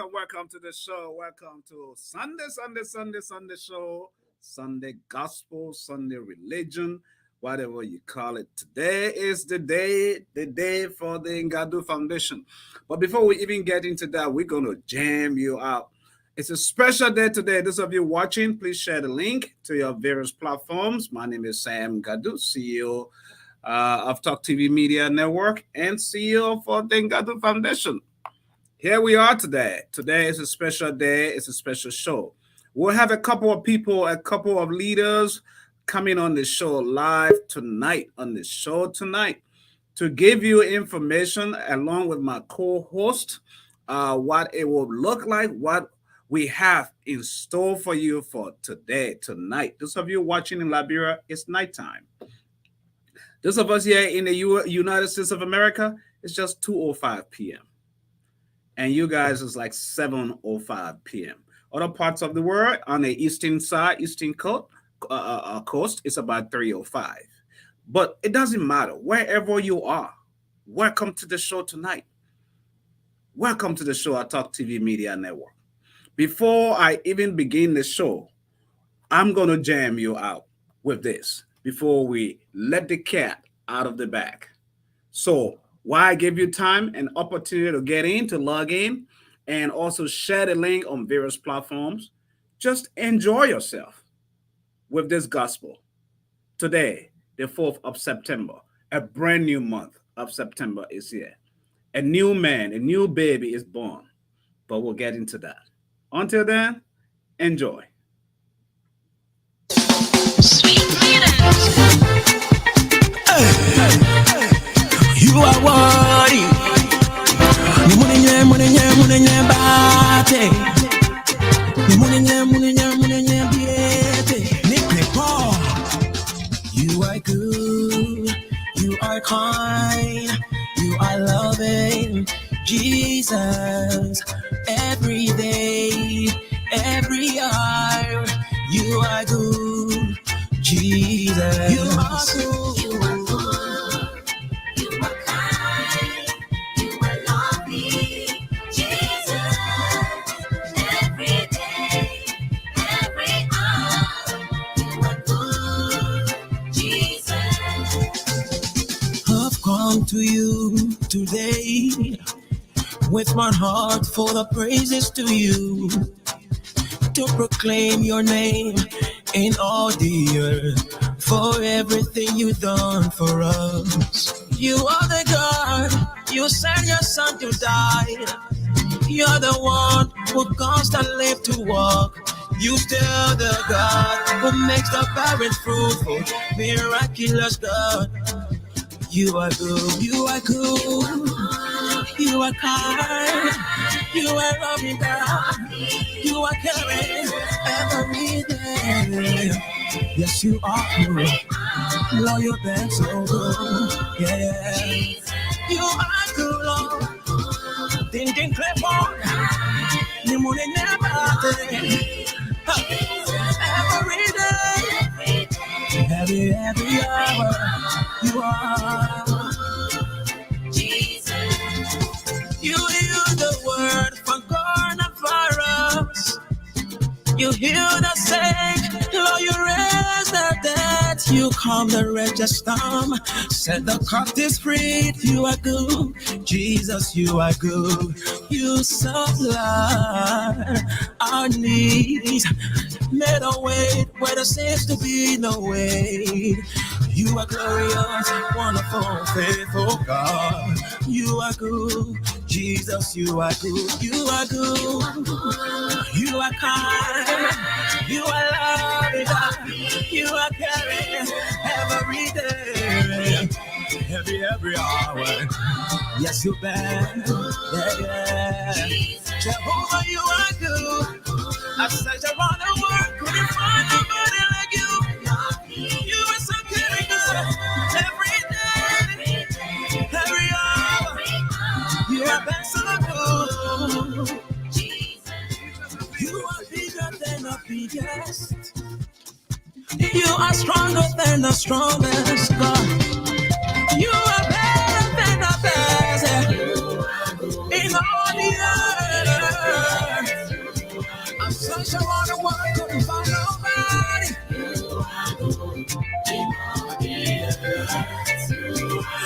welcome to the show. Welcome to Sunday show, Sunday gospel, Sunday religion, whatever you call it. Today is the day for the Ngardu Foundation. But before we even get into that, we're going to jam you out. It's a special day today. Those of you watching, please share the link to your various platforms. My name is Sam Ngardu, CEO of Talk TV Media Network and CEO for the Ngardu Foundation. Here we are today. Today is a special day. It's a special show. We'll have a couple of people, a couple of leaders coming on the show live tonight, to give you information along with my co-host, what it will look like, what we have in store for you for today, tonight. Those of you watching in Liberia, it's nighttime. Those of us here in the United States of America, it's just 2:05 p.m. And you guys is like 7:05 p.m. Other parts of the world on the eastern side, eastern coast, it's about 3:05. But it doesn't matter. Wherever you are, welcome to the show tonight. Welcome to the show at Talk TV Media Network. Before I even begin the show, I'm going to jam you out with this before we let the cat out of the bag. So, why I give you time and opportunity to get in, to log in, and also share the link on various platforms. Just enjoy yourself with this gospel. Today, the 4th of September, a brand new month of September is here. A new man, a new baby is born, but we'll get into that. Until then, enjoy. Sweet you are worthy. You are good, you are kind, you are loving, Jesus. Every day, every hour, you are good, Jesus. You are good. To you today with my heart full of praises to you, to proclaim your name in all the earth for everything you've done for us. You are the God, you sent your son to die. You're the one who constantly to walk. You still the God who makes the barren fruitful, miraculous God. You are good, you are good, you are kind, you are loving God, you are caring every day. Yes, you are good, Lord, you've been so good, yeah. You are good, Lord, ding clap on, the moon never every day, every hour. You are Jesus. You heal the word from coronavirus. You heal the sick, Lord, you raise the dead. You calm the wretched storm, set the captives free. You are good, Jesus, you are good. You supply our needs, made a way where there seems to be no way. You are glorious, wonderful, faithful God. You are good, Jesus, you are good. You are good, you are kind, you are loving God. You are caring every day, every hour. Yes, you been, yeah. Jehovah, you are good. I searched around the world, couldn't find nobody like you. You are so caring good every day, every hour. You have been so good. You are bigger than the biggest. You are stronger than the strongest, God. You are better than the best in all the earth. word. I'm such a wonder what I couldn't find nobody.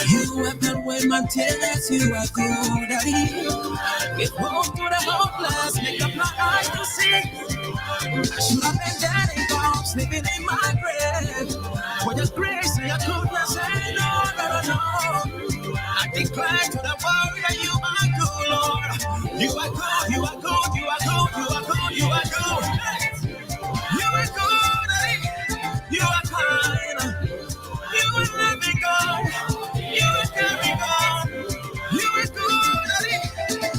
You have not wait my tears, you are good at it. Give hope to the hopeless, make up my eyes to see. I should have been dead and gone, sleeping in my grave. For your grace and your goodness, and all that I know. I declare to the world that you are good, Lord. You are good, you are good, you are good, you are good, you are good. You are good, you are kind. You are loving God. You are caring God. You are good,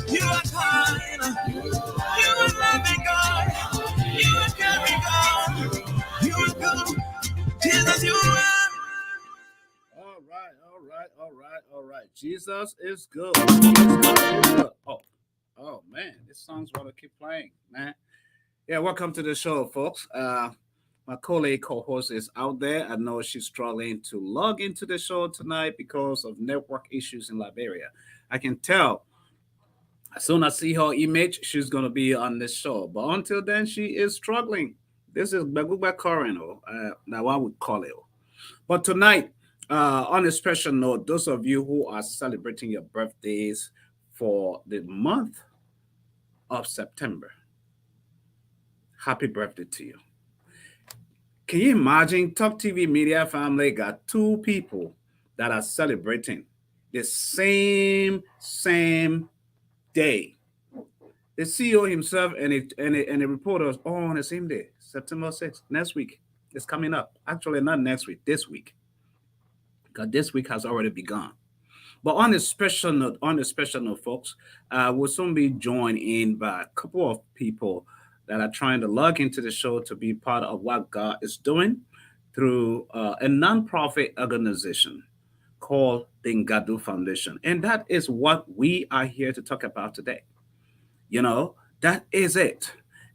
you are kind. You are loving God. You are caring God. You are good. Jesus, you are. All right, all right, all right, all right. Jesus is good. Jesus is good. Oh man, this song's want to keep playing, man. Yeah, welcome to the show, folks. My colleague co-host is out there. I know she's struggling to log into the show tonight because of network issues in Liberia. I can tell as soon as I see her image, she's gonna be on this show. But until then, she is struggling. This is Bagugba Corino, now what we call it. But tonight, on a special note, those of you who are celebrating your birthdays for the month of September, happy birthday to you. Can you imagine? Talk TV Media family got two people that are celebrating the same day. The CEO himself and the reporters all on the same day, September 6th, next week. It's coming up. Actually, not next week, this week. Because this week has already begun. But on a special note, folks, we'll soon be joined in by a couple of people that are trying to log into the show to be part of what God is doing through a nonprofit organization called the Ngardu Foundation. And that is what we are here to talk about today. You know, that is it.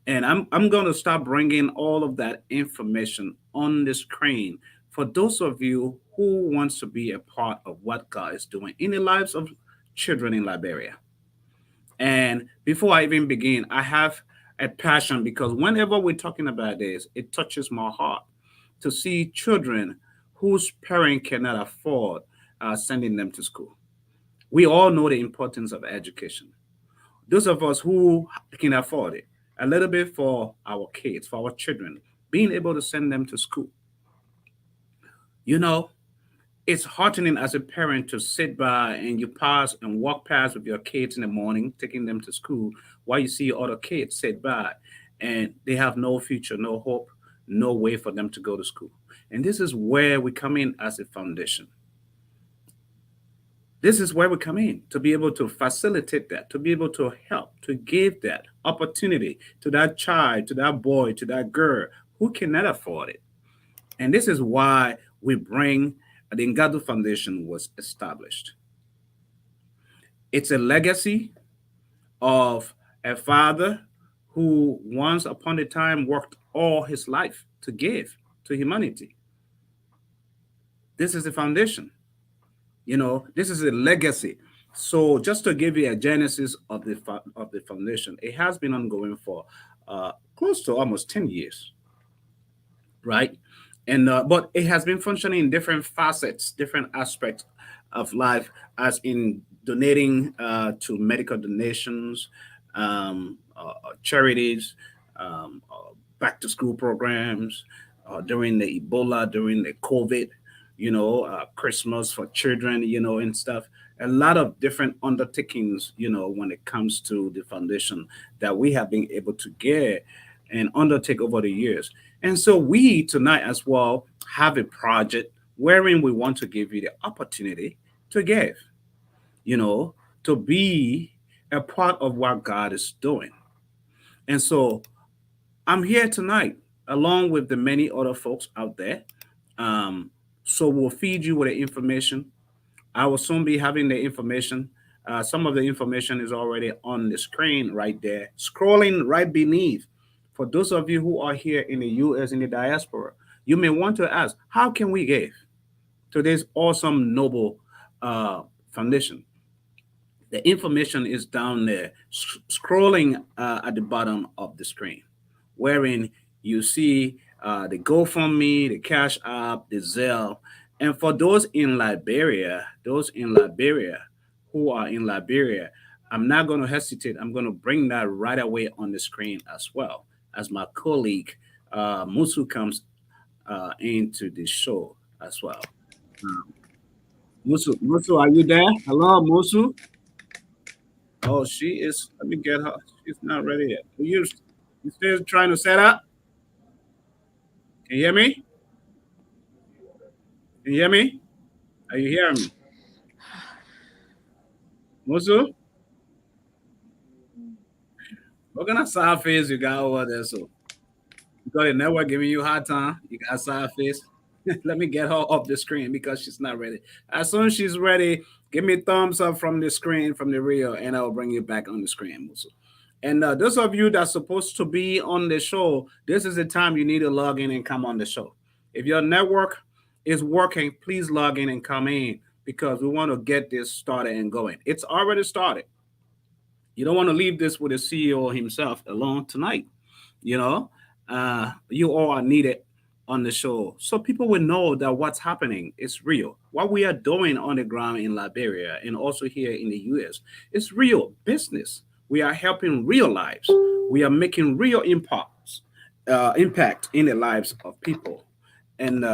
And I'm going to start bringing all of that information on the screen for those of you who wants to be a part of what God is doing in the lives of children in Liberia. And before I even begin, I have a passion because whenever we're talking about this, it touches my heart to see children whose parent cannot afford sending them to school. We all know the importance of education. Those of us who can afford it, a little bit for our kids, for our children, being able to send them to school. You know, it's heartening as a parent to sit by and you pass and walk past with your kids in the morning, taking them to school, while you see other kids sit by and they have no future, no hope, no way for them to go to school. And this is where we come in as a foundation. This is where we come in to be able to facilitate that, to be able to help, to give that opportunity to that child, to that boy, to that girl who cannot afford it. And this is why we bring the Ngardu Foundation was established. It's a legacy of a father who once upon a time worked all his life to give to humanity. This is the foundation. You know, this is a legacy. So just to give you a genesis of the foundation, it has been ongoing for close to almost 10 years, right? And but it has been functioning in different facets, different aspects of life, as in donating to medical donations, charities, back to school programs, during the Ebola, during the COVID, Christmas for children, and stuff. A lot of different undertakings, when it comes to the foundation that we have been able to get and undertake over the years. And so we tonight as well have a project wherein we want to give you the opportunity to give, you know, to be a part of what God is doing. And so I'm here tonight along with the many other folks out there. Um, so we'll feed you with the information. I will soon be having the information. Some of the information is already on the screen right there, scrolling right beneath. For those of you who are here in the US, in the diaspora, you may want to ask, how can we give to this awesome, noble foundation? The information is down there, scrolling at the bottom of the screen, wherein you see the GoFundMe, the Cash App, the Zelle. And for those in Liberia who are in Liberia, I'm not going to hesitate. I'm going to bring that right away on the screen as well as my colleague Musu comes into the show as well. Um, Musu, are you there? Hello, Musu. Oh, she is. Let me get her. She's not ready yet. You still trying to set up? Can you hear me? Can you hear me? Are you hearing me? Musu, what kind of side face you got over there? So you got the network giving you a hard time. You got a side face. Let me get her off the screen because she's not ready. As soon as she's ready, give me a thumbs up from the screen, from the reel, and I'll bring you back on the screen, Musu. And those of you that's supposed to be on the show, this is the time you need to log in and come on the show. If your network is working, please log in and come in because we want to get this started and going. It's already started. You don't want to leave this with the CEO himself alone tonight. You know, you all are needed on the show so people will know that what's happening is real. What we are doing on the ground in Liberia and also here in the US is real business. We are helping real lives. We are making real impact in the lives of people. And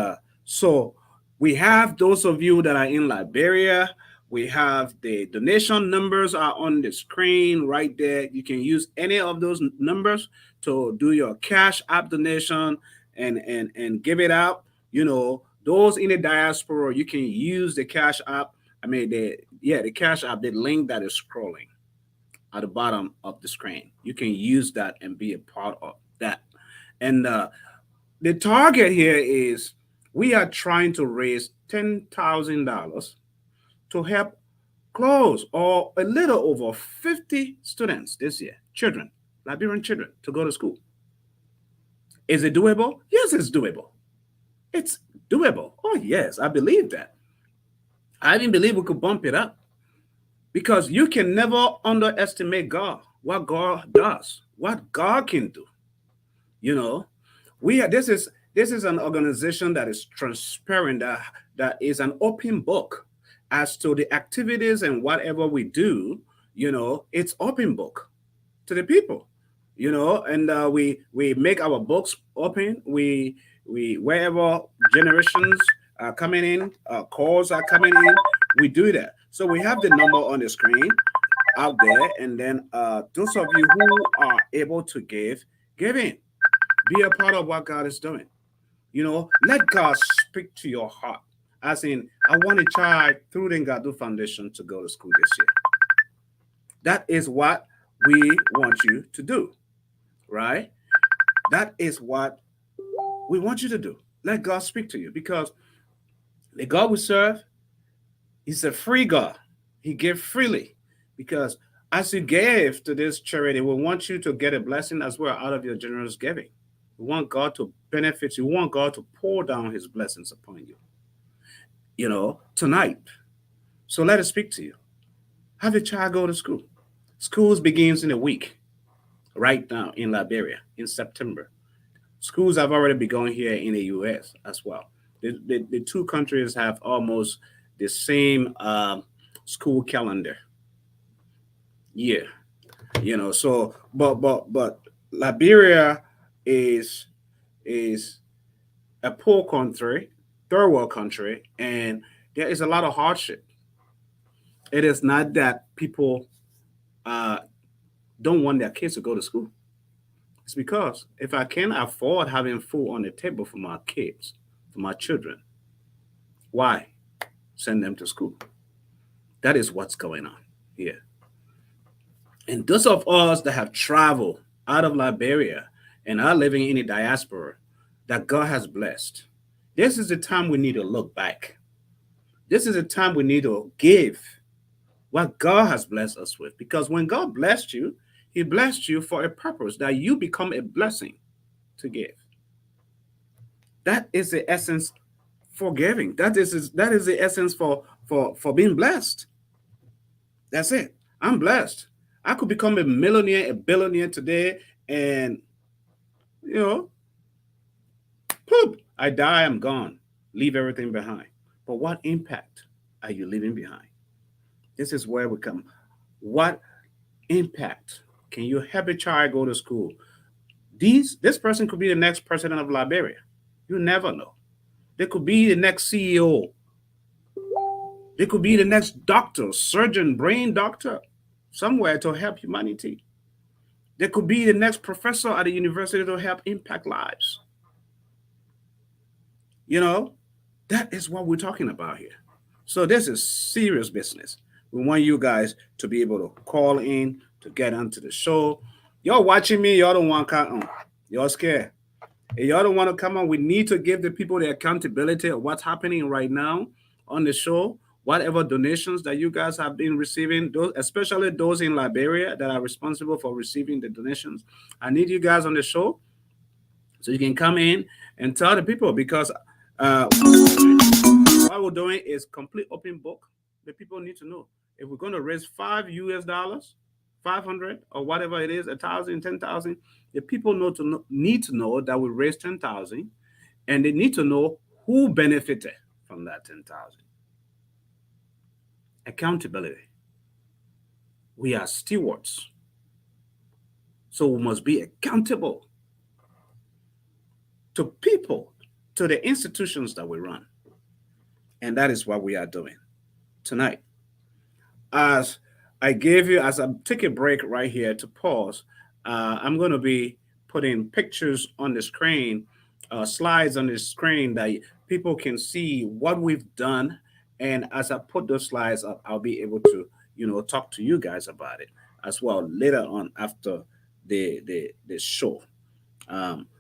so we have those of you that are in Liberia. We have the donation numbers are on the screen right there. You can use any of those numbers to do your cash app donation and give it out. You know, those in the diaspora, you can use the cash app. I mean, the cash app, the link that is scrolling at the bottom of the screen. You can use that and be a part of that. And the target here is we are trying to raise $10,000 to help close or a little over 50 students this year, children, Liberian children, to go to school. Is it doable? Yes, it's doable. It's doable. Oh, yes, I believe that. I even believe we could bump it up because you can never underestimate God, what God does, what God can do. You know, we are, this is an organization that is transparent, that is an open book as to the activities and whatever we do. You know, it's open book to the people. You know, and we make our books open. We wherever generations are coming in, calls are coming in, we do that. So we have the number on the screen out there, and then those of you who are able to give in, be a part of what God is doing. You know, let God speak to your heart. As in, I want a child through the Ngardu Foundation to go to school this year. That is what we want you to do, right? That is what we want you to do. Let God speak to you because the God we serve, He's a free God. He gives freely because as you gave to this charity, we want you to get a blessing as well out of your generous giving. We want God to benefit you. We want God to pour down His blessings upon you know, tonight. So let us speak to you. Have your child go to school. Schools begins in a week right now in Liberia in September. Schools have already begun here in the US as well. The two countries have almost the same school calendar year, you know. So, but Liberia is is a poor country, third world country, and there is a lot of hardship. It is not that people uh, don't want their kids to go to school. It's because if I can afford having food on the table for my kids, for my children, why send them to school? That is what's going on here. And those of us that have traveled out of Liberia and are living in the diaspora that God has blessed, this is the time we need to look back. This is the time we need to give what God has blessed us with. Because when God blessed you, He blessed you for a purpose that you become a blessing to give. That is the essence for giving. That is the essence for being blessed. That's it. I'm blessed. I could become a millionaire, a billionaire today, and you know, poop, I die, I'm gone. Leave everything behind. But what impact are you leaving behind? This is where we come. What impact can you help a child go to school? This person could be the next president of Liberia. You never know. They could be the next CEO. They could be the next doctor, surgeon, brain doctor, somewhere to help humanity. They could be the next professor at the university to help impact lives. You know, that is what we're talking about here. So this is serious business. We want you guys to be able to call in to get onto the show. Y'all watching me, y'all don't want to come on. Y'all scared. If y'all don't want to come on, we need to give the people the accountability of what's happening right now on the show. Whatever donations that you guys have been receiving, those, especially those in Liberia that are responsible for receiving the donations, I need you guys on the show so you can come in and tell the people because what we're doing is complete open book. The people need to know if we're going to raise $5, 500 or whatever it is, 1,000, 10,000. The people need to know that we raised 10,000, and they need to know who benefited from that 10,000. Accountability. We are stewards, so we must be accountable to people, to the institutions that we run. And that is what we are doing tonight. As I take a break right here to pause, I'm going to be putting pictures on the screen, slides on the screen that people can see what we've done. And as I put those slides up, I'll be able to, talk to you guys about it as well later on after the show.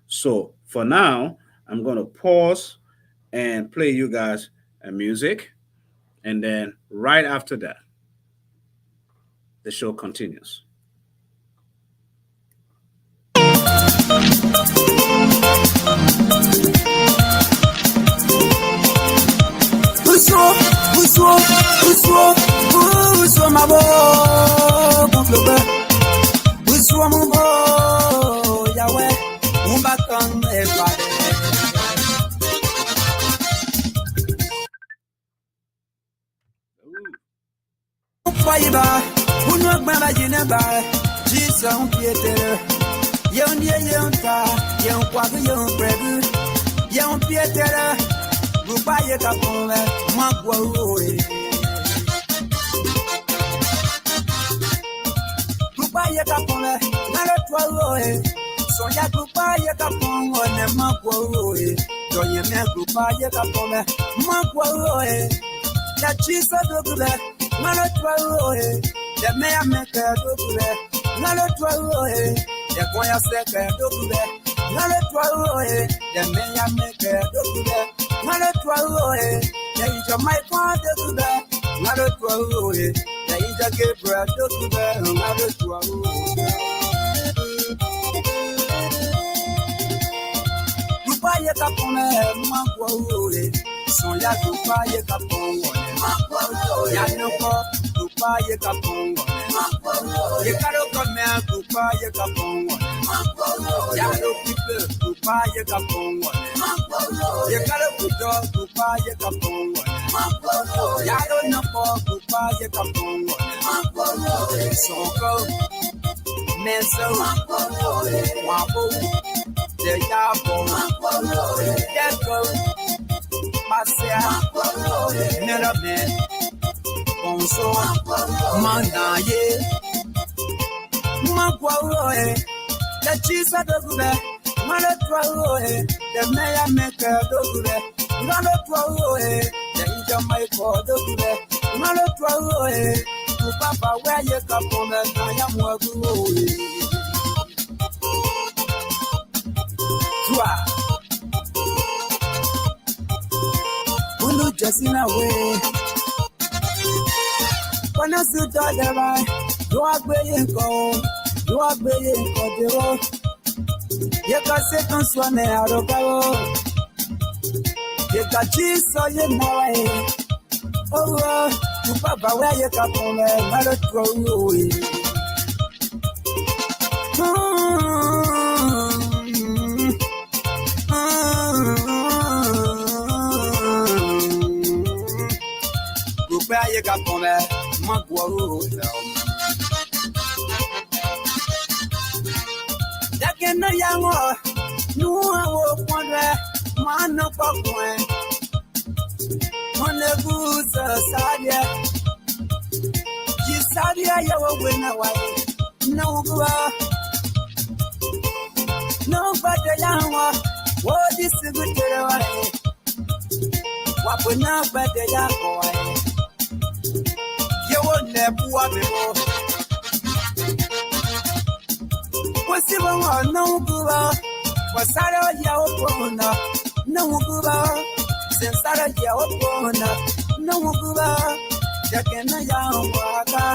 So for now, I'm going to pause and play you guys a music. And then right after that, the show continues. Papa, where you come from, I don't throw you away. Where you come from, my guaro. That can no young one, no one will wonder, man, no popcorn. On the boots, Sadia. She Sadia, you will win away. No, no, but the young one, what is the good away? What will not but the young boy? You won't never want me more. What's the one? No, was I no good? Since I had your own, no good. Jack young water.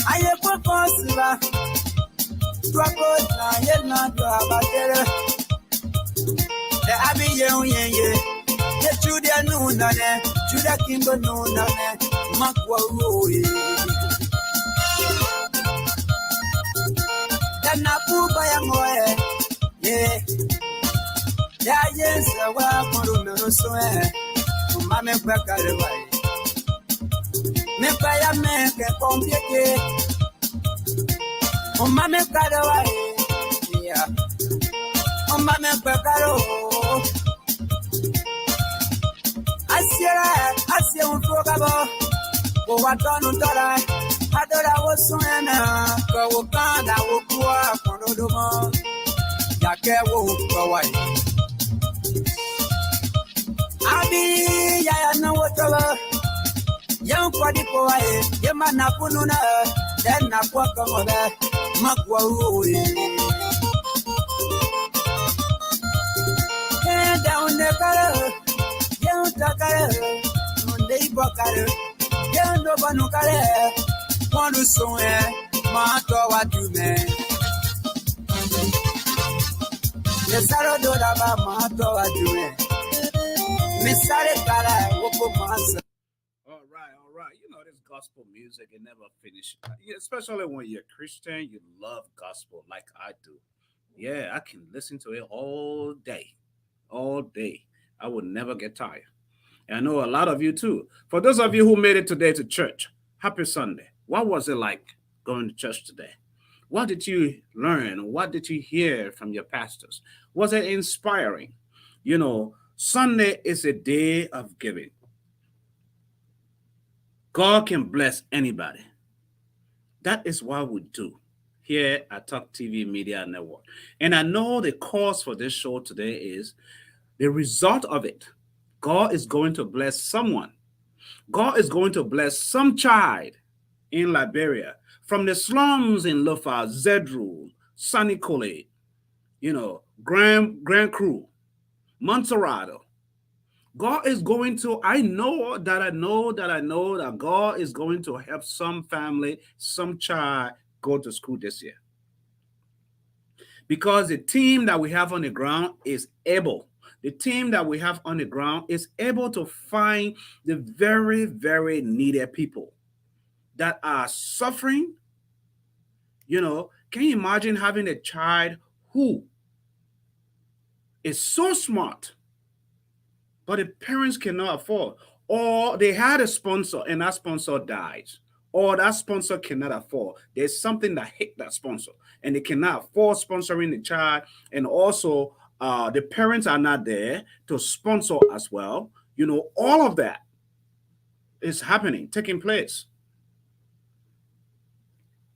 I have a possible. Drop it, I am not drop it. The Abbey young, the Judah noon on it, Judah Kimber noon on it, Makwa. Then I put by a moe, yeah. Yes, I welcome to so Mamma Baccaraway. Make I make a complicated. Oh, Mamma Baccaraway. Yeah. Oh, Mamma Baccaro. I see un programa. Oh, I don't know. I was so in a go down. I will go up on the moon. Yaka won't go away. Abi, I know what young body boy, your man up on then I walk on that Makwa. Down the color, young Takara, Monday Bokar, young Nobanukare, one who saw Mato what you meant. The Sarado about Mato what you meant. All right. You know, this gospel music, it never finishes. Especially when you're a Christian, you love gospel like I do. Yeah, I can listen to it all day. All day. I would never get tired. And I know a lot of you too. For those of you who made it today to church, happy Sunday. What was it like going to church today? What did you learn? What did you hear from your pastors? Was it inspiring? You know, Sunday is a day of giving. God can bless anybody. That is what we do here at Talk TV Media Network. And I know the cause for this show today is the result of it. God is going to bless someone. God is going to bless some child in Liberia from the slums in Lofa, Zedru, Sanikole, Grand Cru, Montserrado. God is going to, I know that God is going to help some family, some child go to school this year. Because the team that we have on the ground is able. The team that we have on the ground is able to find the very, very needed people that are suffering. Can you imagine having a child who is so smart, but the parents cannot afford, or they had a sponsor and that sponsor dies, or that sponsor cannot afford. There's something that hit that sponsor and they cannot afford sponsoring the child. And also the parents are not there to sponsor as well. All of that is happening, taking place.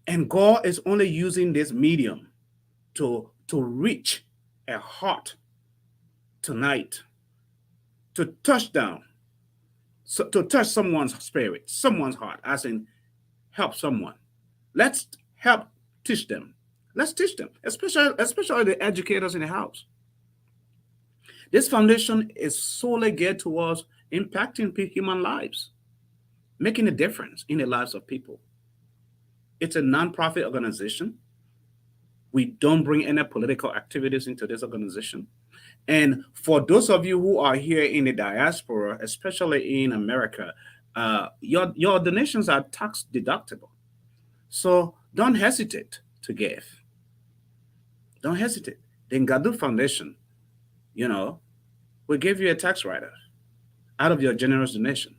And God is only using this medium to reach a heart tonight, to touch down, to touch someone's spirit, someone's heart, as in help someone. Let's help teach them. Let's teach them, especially the educators in the house. This foundation is solely geared towards impacting human lives, making a difference in the lives of people. It's a nonprofit organization. We don't bring any political activities into this organization. And for those of you who are here in the diaspora, especially in America, Your donations are tax deductible. So don't hesitate to give. Don't hesitate. The Ngadu Foundation, you know, will give you a tax write-off out of your generous donation.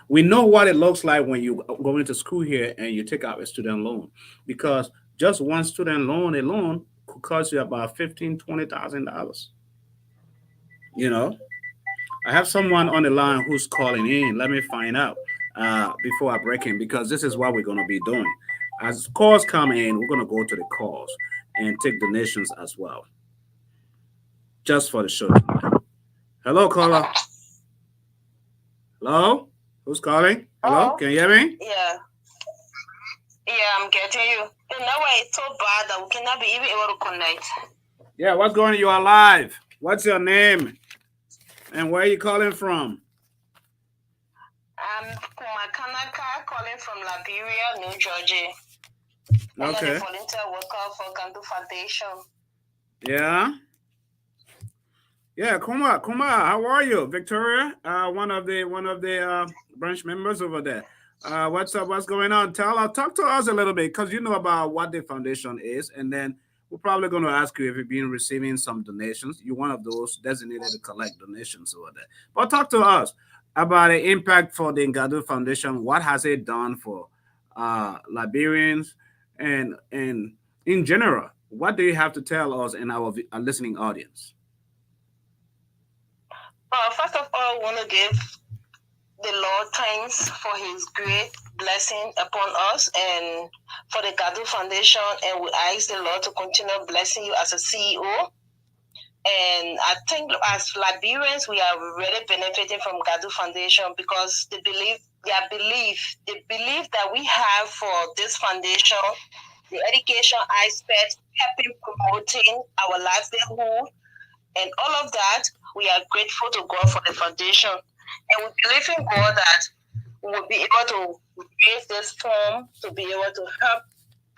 We know what it looks like when you go into school here and you take out a student loan, because just one student loan alone could cost you about 15, $20,000. You know, I have someone on the line who's calling in. Let me find out before I break in, because this is what we're going to be doing. As calls come in, we're going to go to the calls and take donations as well, just for the show tonight. Hello, caller. Hello? Who's calling? Hello? Oh, Can you hear me? yeah. Yeah, I'm getting you. The network is so bad that we cannot be even able to connect. Yeah, what's going on? You are live. What's your name? And where are you calling from? I'm Kumakanaka, calling from Liberia, New Jersey. I'm a Okay. volunteer worker for Ngardu Foundation. Yeah. Yeah, Kuma, how are you? Victoria, one of the branch members over there. What's up? What's going on? Talk to us a little bit, because you know about what the foundation is, and then we're probably going to ask you if you've been receiving some donations. You're one of those designated to collect donations over there. But talk to us about the impact for the Ngadu Foundation. What has it done for Liberians, and in general? What do you have to tell us and our listening audience? First of all, I want to give the Lord thanks for His great blessing upon us and for the Ngardu Foundation. And we ask the Lord to continue blessing you as a CEO. And I think as Liberians, we are really benefiting from Ngardu Foundation because the belief that we have for this foundation, the education aspect, helping promoting our livelihood, and all of that, we are grateful to God for the foundation. And we believe in God that we will be able to raise this fund to be able to help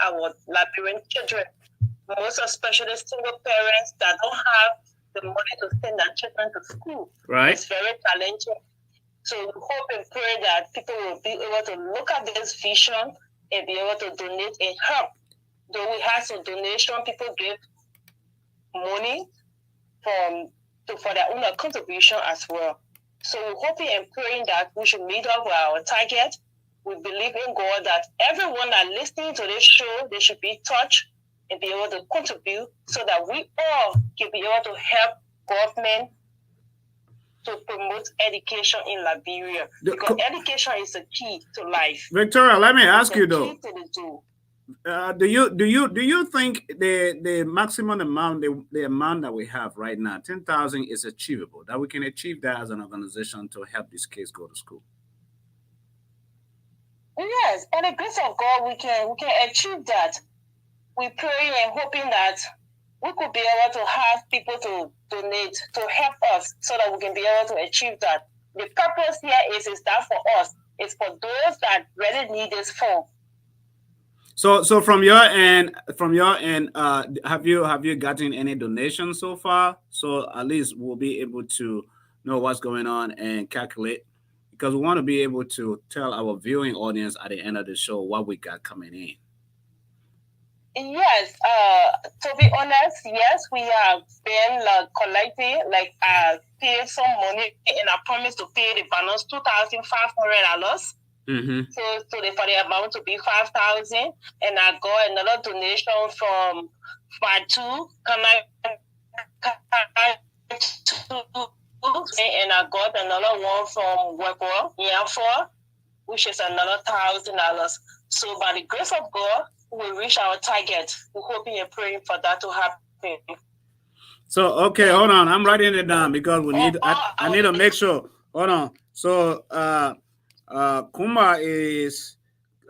our Liberian children, most especially single parents that don't have the money to send their children to school. Right. It's very challenging. So we hope and pray that people will be able to look at this vision and be able to donate and help. Though we have some donation, people give money for their own contribution as well. So we're hoping and praying that we should meet up with our target. We believe in God that everyone that listening to this show, they should be touched and be able to contribute so that we all can be able to help government to promote education in Liberia. Because education is the key to life. Victoria, let me ask you though. Key to the door. Do you think the maximum amount, the amount that we have right now, 10,000, is achievable? That we can achieve that as an organization to help these kids go to school? Yes, by the grace of God, we can achieve that. We pray and hoping that we could be able to have people to donate to help us so that we can be able to achieve that. The purpose here is that for us. It's for those that really need this fund. So from your end, have you gotten any donations so far? So at least we'll be able to know what's going on and calculate, because we want to be able to tell our viewing audience at the end of the show what we got coming in. Yes, to be honest, yes, we have been collecting, paid some money, and I promised to pay the balance $2,500. Mm-hmm. So for the amount to be 5,000, and I got another donation from Fatu, and I got another one from Webo, Yanfor, which is another $1,000. So by the grace of God, we reach our target. We're hoping and praying for that to happen. So okay, hold on. I'm writing it down because we need. I need to make sure. Hold on. So Kuma is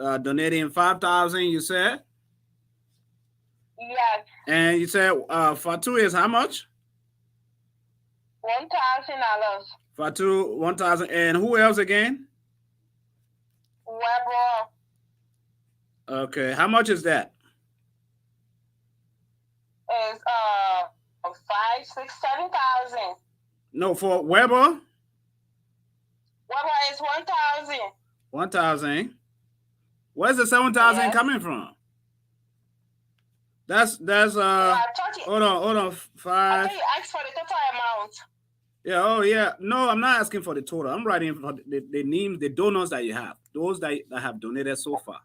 donating 5,000. You said. Yes. And you said Fatu is how much? $1,000. Fatu 1,000. And who else again? Webo. Okay, how much is that? It's 5, 6, 7,000. No, for Weber. What is 1,000? 1,000. Where's the 7,000 Yes. coming from? That's Oh, I thought you. hold on, I thought five. you asked for the total amount. Yeah, oh yeah. No, I'm not asking for the total. I'm writing for the names, the donors that you have, those that have donated so far,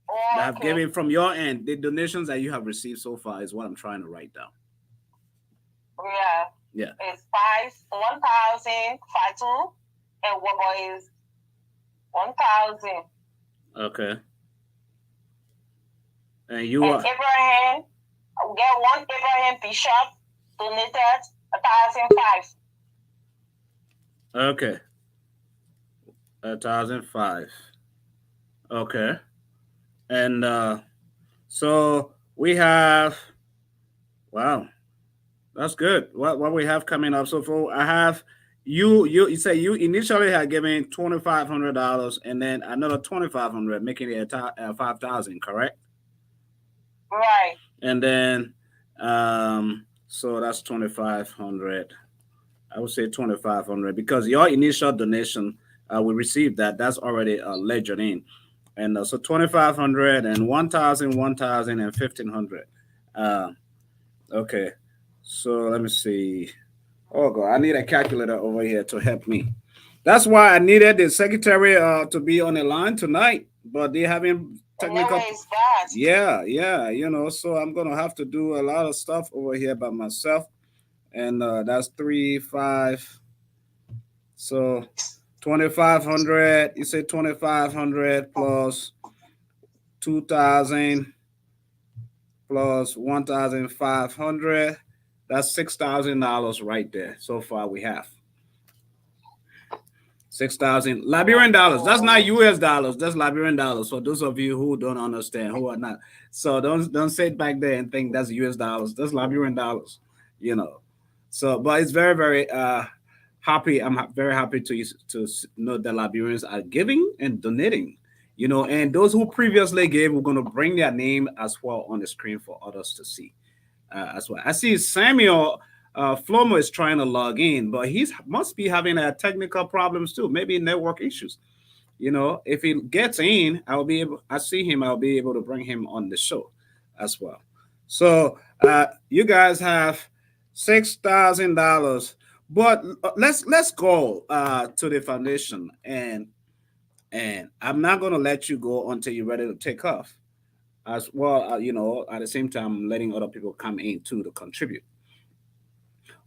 that Oh, have okay. given from your end, the donations that you have received so far is what I'm trying to write down. Yeah. Yeah. It's 1,000, 2, and what is 1,000. Okay. And you And are Abraham, we get one Abraham Bishop donated 1,005. okay. 1,005. Okay. And so we have, wow, that's good. What we have coming up? So for I have you say you initially had given $2,500 and then another 2,500, making it 5,000, correct? Right. And then so that's 2,500. I would say 2,500 because your initial donation, we received that. That's already ledgered in. And so 2,500 and 1,000, 1,000 and 1,500. Okay. So let me see. Oh God, I need a calculator over here to help me. That's why I needed the secretary to be on the line tonight, but they having No technical. way is bad. Yeah, so I'm gonna have to do a lot of stuff over here by myself, and that's 3, 5. So 2,500. You say 2,500 plus 2,000 plus 1,500. That's $6,000 right there. So far, we have 6,000 Liberian dollars. That's not U.S. dollars. That's Liberian dollars. For those of you who don't understand, who are not, so don't sit back there and think that's U.S. dollars. That's Liberian dollars. You know. So, but it's very very happy. I'm very happy to know that Liberians are giving and donating. And those who previously gave, we're going to bring their name as well on the screen for others to see as well. I see Samuel Flomo is trying to log in, but he must be having technical problems too, maybe network issues. If he gets in, I see him, I'll be able to bring him on the show as well. So you guys have $6,000, but let's go to the foundation, and I'm not gonna let you go until you're ready to take off. As well, at the same time, letting other people come in too to contribute.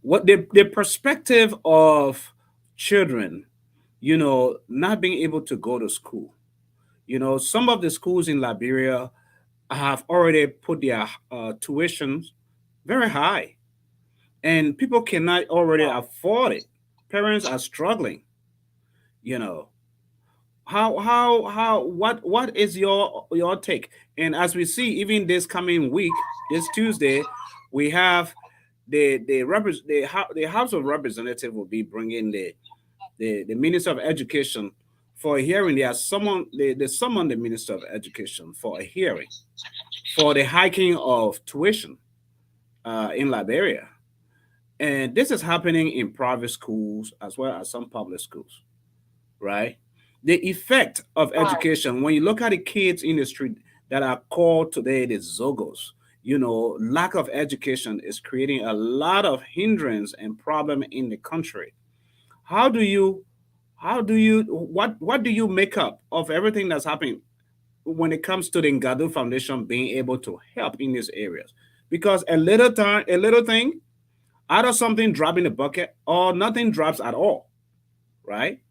What the perspective of children, not being able to go to school. Some of the schools in Liberia have already put their tuitions very high, and people cannot already afford it. Parents are struggling. You know, what is your take? And as we see, even this coming week, this Tuesday, we have the House of Representatives will be bringing the Minister of Education for a hearing. They summoned the Minister of Education for a hearing for the hiking of tuition in Liberia. And this is happening in private schools as well as some public schools, right? The effect of education, when you look at the kids in the street that are called today the Zogos, lack of education is creating a lot of hindrance and problem in the country. How do you, what do you make up of everything that's happening when it comes to the Ngardu Foundation being able to help in these areas? Because a little thing, either something drop in the bucket or nothing drops at all, right?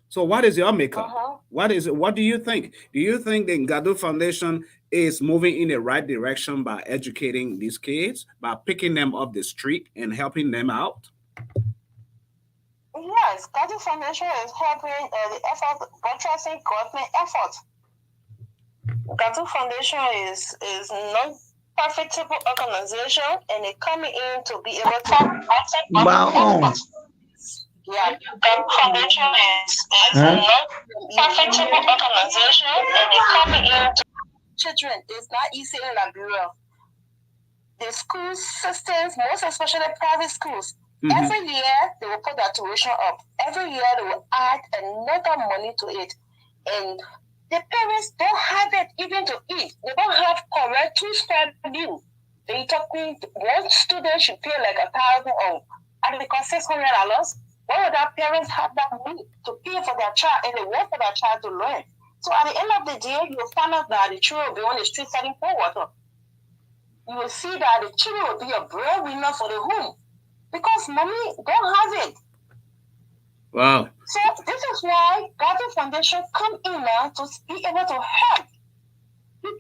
So what is your makeup? What do you think? Do you think the Ngardu Foundation is moving in the right direction by educating these kids, by picking them up the street and helping them out? Yes, Ngardu Foundation is helping the effort, buttressing government effort. Ngardu Foundation is non-profitable organization, and they're coming in to be able to. Yeah, Ngardu Foundation is a non-profitable organization, and they're coming in to. Children, it's not easy in Liberia. The school systems, most especially private schools, every year they will put their tuition up. Every year they will add another money to it. And the parents don't have it even to eat. They don't have correct 2 square meal. They talking one student should pay like 1,000 or and because $600. Why would our parents have that money to pay for their child and they want for their child to learn? So at the end of the day, you'll find out that the children will be on the street selling cold water. You will see that the children will be a breadwinner for the home because mommy don't have it. Wow. So this is why Ngardu Foundation come in now to be able to help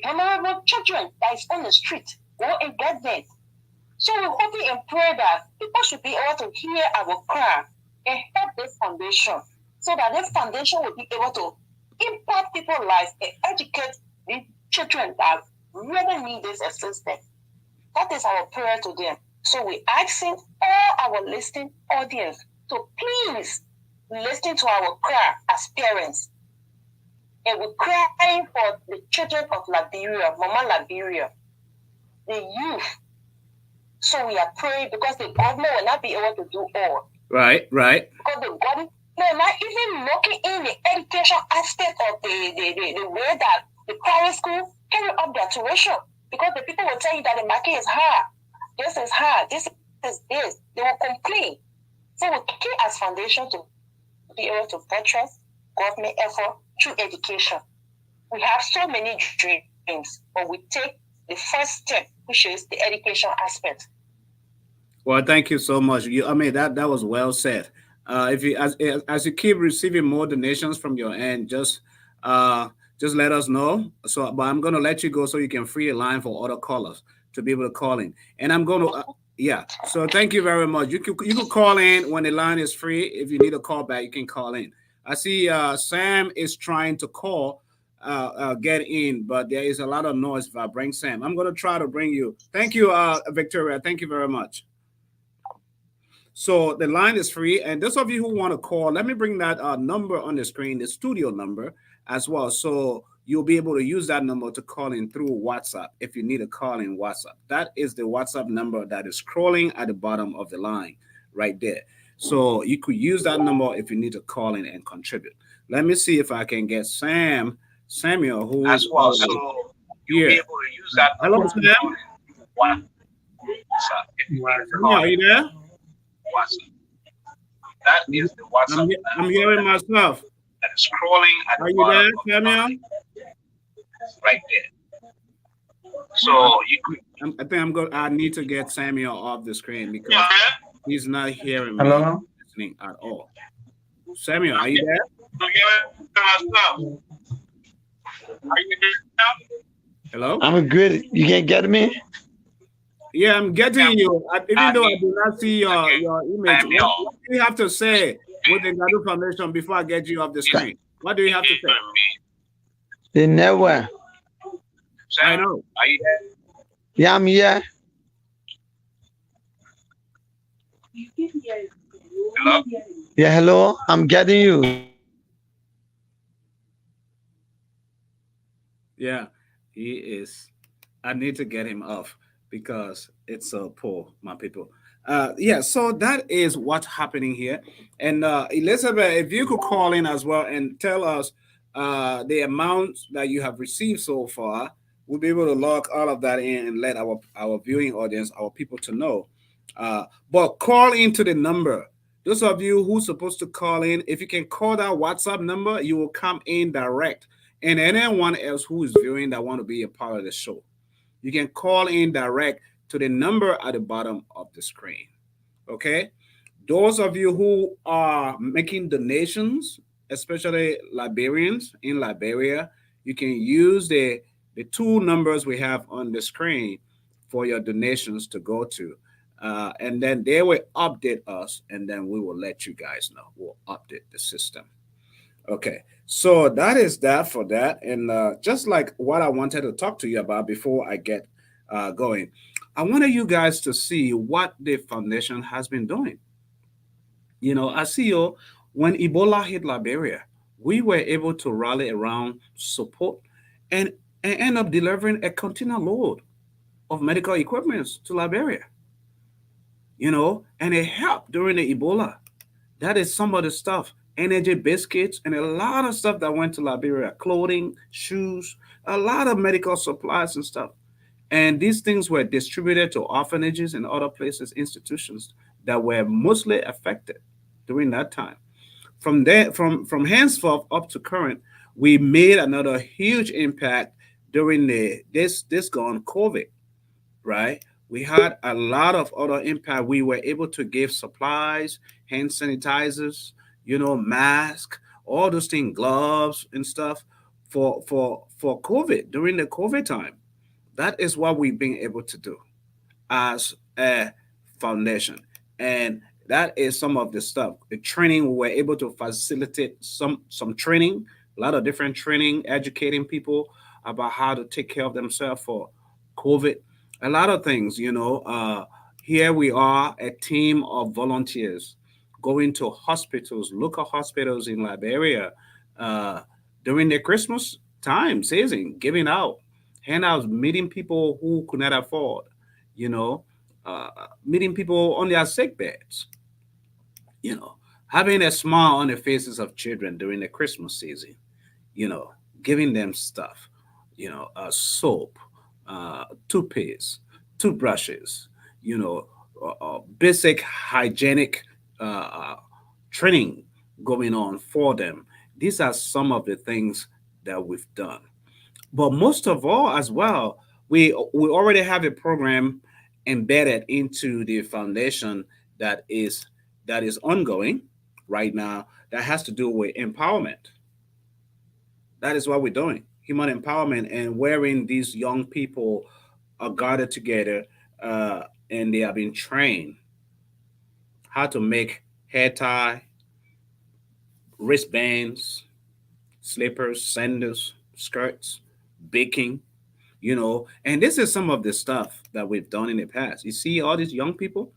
vulnerable children that is on the street go and get them. So we're hoping and pray that people should be able to hear our cry and help this foundation so that this foundation will be able to impact people's lives and educate the children that really need this assistance. That is our prayer to them. So we're asking all our listening audience to please listen to our cry as parents. And we're crying for the children of Liberia, Mama Liberia, the youth. So we are praying because the government will not be able to do all. Right. Because the government will not even looking in the education aspect of the way that the private school carry up their tuition. Because the people will tell you that the market is hard. This is hard. This is this. They will complain. So we key as foundation to be able to buttress government effort through education. We have so many dreams, but we take the first step, which is the education aspect. Well, thank you so much. That was well said. If you as you keep receiving more donations from your end, just let us know. So, but I'm gonna let you go so you can free a line for other callers to be able to call in. And I'm gonna yeah. So thank you very much. You can call in when the line is free. If you need a call back, you can call in. I see Sam is trying to call, get in, but there is a lot of noise. If I bring Sam, I'm gonna try to bring you. Thank you, Victoria. Thank you very much. So the line is free, and those of you who want to call, let me bring that number on the screen, the studio number as well. So you'll be able to use that number to call in through WhatsApp if you need a call in WhatsApp. That is the WhatsApp number that is scrolling at the bottom of the line right there. So you could use that number if you need to call in and contribute. Let me see if I can get Samuel, who as is well. So you'll be here. able to use that Hello, number. Sam. WhatsApp. If you want to Samuel, call are you in there? WhatsApp. That is the WhatsApp I'm number hearing myself. that is scrolling at Are the you there, bottom of the Samuel? line, right there. So you could. I think I need to get Samuel off the screen because he's not hearing me Hello? listening at all. Samuel, are you there? Are you there now? Hello? I'm good. You can get me? Yeah, I'm getting you. Even though I do not see your image, Samuel. what do you have to say with the Ngardu Foundation before I get you off the screen? What do you have to say? They never. I know. Are you there? Yeah, I'm here. Hello? Yeah, hello. I'm getting you. Yeah, he is. I need to get him off because it's so poor, my people. Yeah, so that is what's happening here. And Elizabeth, if you could call in as well and tell us the amount that you have received so far, we'll be able to log all of that in and let our viewing audience, our people to know. But call into the number. Those of you who's supposed to call in, if you can call that WhatsApp number, you will come in direct. And anyone else who is viewing that want to be a part of the show, you can call in direct to the number at the bottom of the screen. Okay? Those of you who are making donations, especially Liberians in Liberia, you can use the two numbers we have on the screen for your donations to go to. And then they will update us, and then we will let you guys know. We'll update the system. Okay, so that is that for that. And just like what I wanted to talk to you about before I get going, I wanted you guys to see what the foundation has been doing. You know, I see you when Ebola hit Liberia, we were able to rally around support and, and end up delivering a container load of medical equipment to Liberia, you know, and it helped during the Ebola. That is some of the stuff. Energy biscuits and a lot of stuff that went to Liberia, clothing, shoes, a lot of medical supplies and stuff. And these things were distributed to orphanages and other places, institutions that were mostly affected during that time. From there, from henceforth up to current, we made another huge impact during the this gone COVID, right? We had a lot of other impact. We were able to give supplies, hand sanitizers, mask, all those things, gloves and stuff for COVID during the COVID time. That is what we've been able to do as a foundation. And that is some of the stuff. The training, we were able to facilitate some training, a lot of different training, educating people about how to take care of themselves for COVID. A lot of things, here we are, a team of volunteers going to hospitals, local hospitals in Liberia, uh, during the Christmas time season, giving out handouts, meeting people who could not afford, you know, uh, meeting people on their sick beds, you know, having a smile on the faces of children during the Christmas season, you know, giving them stuff, soap, toothpaste, toothbrushes, basic hygienic uh, training going on for them. These are some of the things that we've done. But most of all, as well, we already have a program embedded into the foundation that is that is ongoing right now that has to do with empowerment. That is what we're doing, human empowerment, and wherein these young people are gathered together, uh, and they are being trained how to make hair tie, wristbands, slippers, sandals, skirts, baking, and this is some of the stuff that we've done in the past. You see all these young people,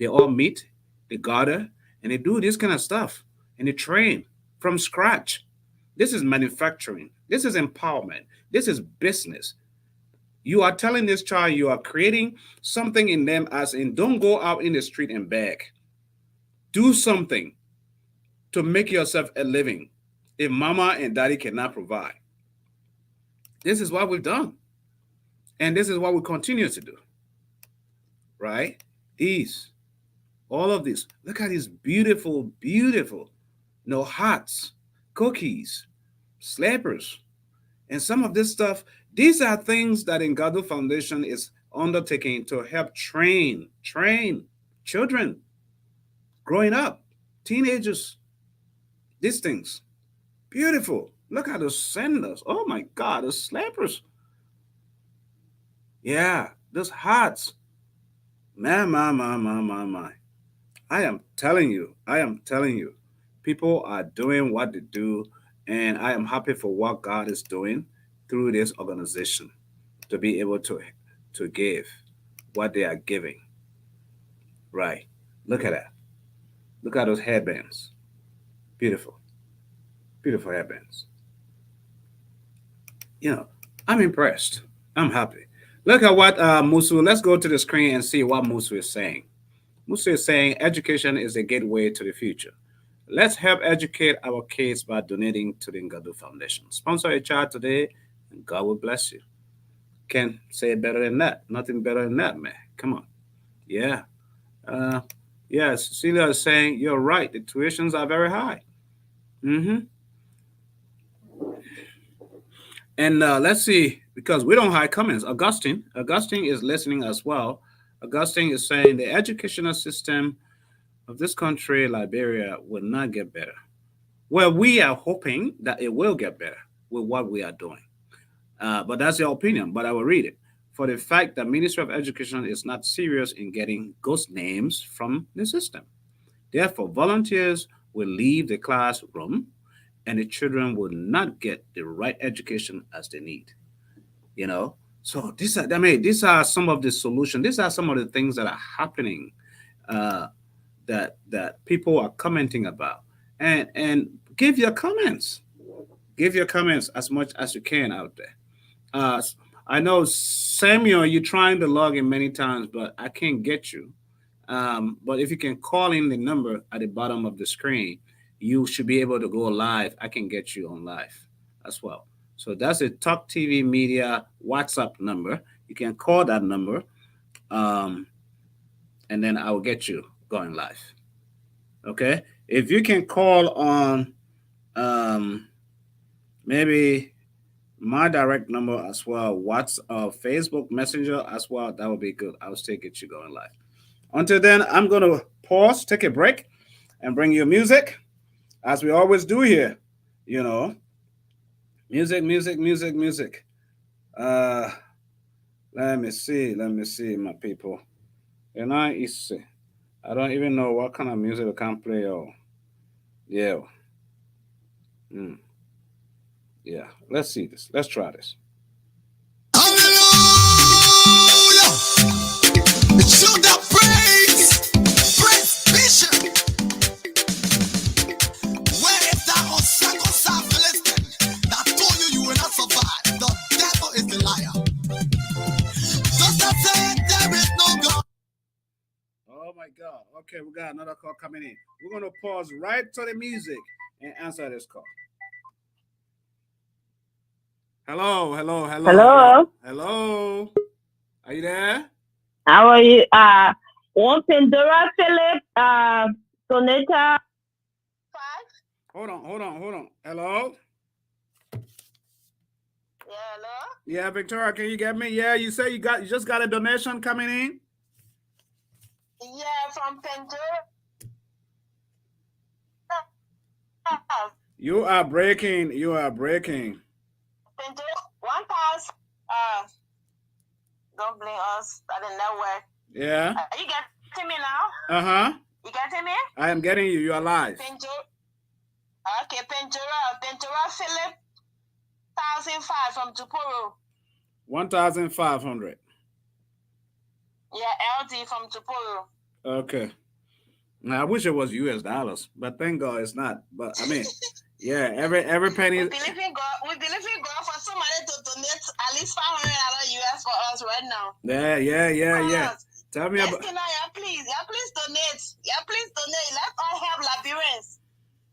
they all meet, they gather, and they do this kind of stuff, and they train from scratch. This is manufacturing, this is empowerment, this is business. You are telling this child, you are creating something in them, as in, don't go out in the street and beg. Do something to make yourself a living if mama and daddy cannot provide. This is what we've done, and this is what we continue to do, right? These, all of these. Look at these beautiful, beautiful, hats, cookies, slappers, and some of this stuff. These are things that Ngardu Foundation is undertaking to help train children growing up, teenagers. These things, beautiful. Look at those sandals. Oh my God, those slappers. Yeah, those hats. Man, my. I am telling you, people are doing what they do, and I am happy for what God is doing through this organization to be able to give what they are giving. Right. Look at that. Look at those headbands. Beautiful. Beautiful headbands. You know, I'm impressed. I'm happy. Look at what Musu. Let's go to the screen and see what Musu is saying. Musu is saying education is a gateway to the future. Let's help educate our kids by donating to the Ngardu Foundation. Sponsor a child today, and God will bless you. Can't say it better than that. Nothing better than that, man. Come on. Yeah. Uh, yeah, Cecilia is saying, you're right. The tuitions are very high. Mm-hmm. And let's see, because we don't hide comments. Augustine is listening as well. Augustine is saying the educational system of this country, Liberia, will not get better. Well, we are hoping that it will get better with what we are doing. But that's your opinion, but I will read it. For the fact that Ministry of Education is not serious in getting ghost names from the system. Therefore, volunteers will leave the classroom and the children will not get the right education as they need. You know, so these are some of the solutions. These are some of the things that are happening, uh, that people are commenting about, and give your comments. Give your comments as much as you can out there. Uh, I know Samuel, you're trying to log in many times, but I can't get you. But if you can call in the number at the bottom of the screen, you should be able to go live. I can get you on live as well. So that's a Talk TV Media WhatsApp number. You can call that number, um, and then I will get you going live. Okay. If you can call on um, maybe my direct number as well, Facebook Messenger as well, that would be good. I'll still get you going live. Until then, I'm going to pause, take a break, and bring you music as we always do here. You know, music, music, music, music. Uh, let me see, my people. And I don't even know what kind of music I can play. Oh, yeah, mm, yeah. Let's see this. Let's try this. Hallelujah! It should have praise, praise Bishop. Where is that uncircumcised Philistine that told you you will not survive? The devil is the liar. Does that say there is no God? Oh my God. Okay, we got another call coming in. We're going to pause right to the music and answer this call. Hello, hello, hello. Hello. Hello. Are you there? How are you? One Pandora Philip, Sonata. Hold on. Hello? Yeah, hello? Yeah, Victoria, can you get me? Yeah, you say you just got a donation coming in? Yeah, from Pandora. You are breaking. Pandora, 1,000. Don't blame us at the network. Yeah. Are you getting me now? Uh-huh. You getting me? I am getting you. You are live. Pandora. Okay, Pandora Philip, 1,005 from Tuporo. 1,500. Yeah, LD from Tuporo. Okay. Now, I wish it was US dollars, but thank God it's not. But I mean, yeah, every penny. We believe in God. We believe in God for somebody to donate at least $500 US for us right now. Yeah. Tell me about. Yeah, please donate. Yeah, please donate. Let's all help Liberians.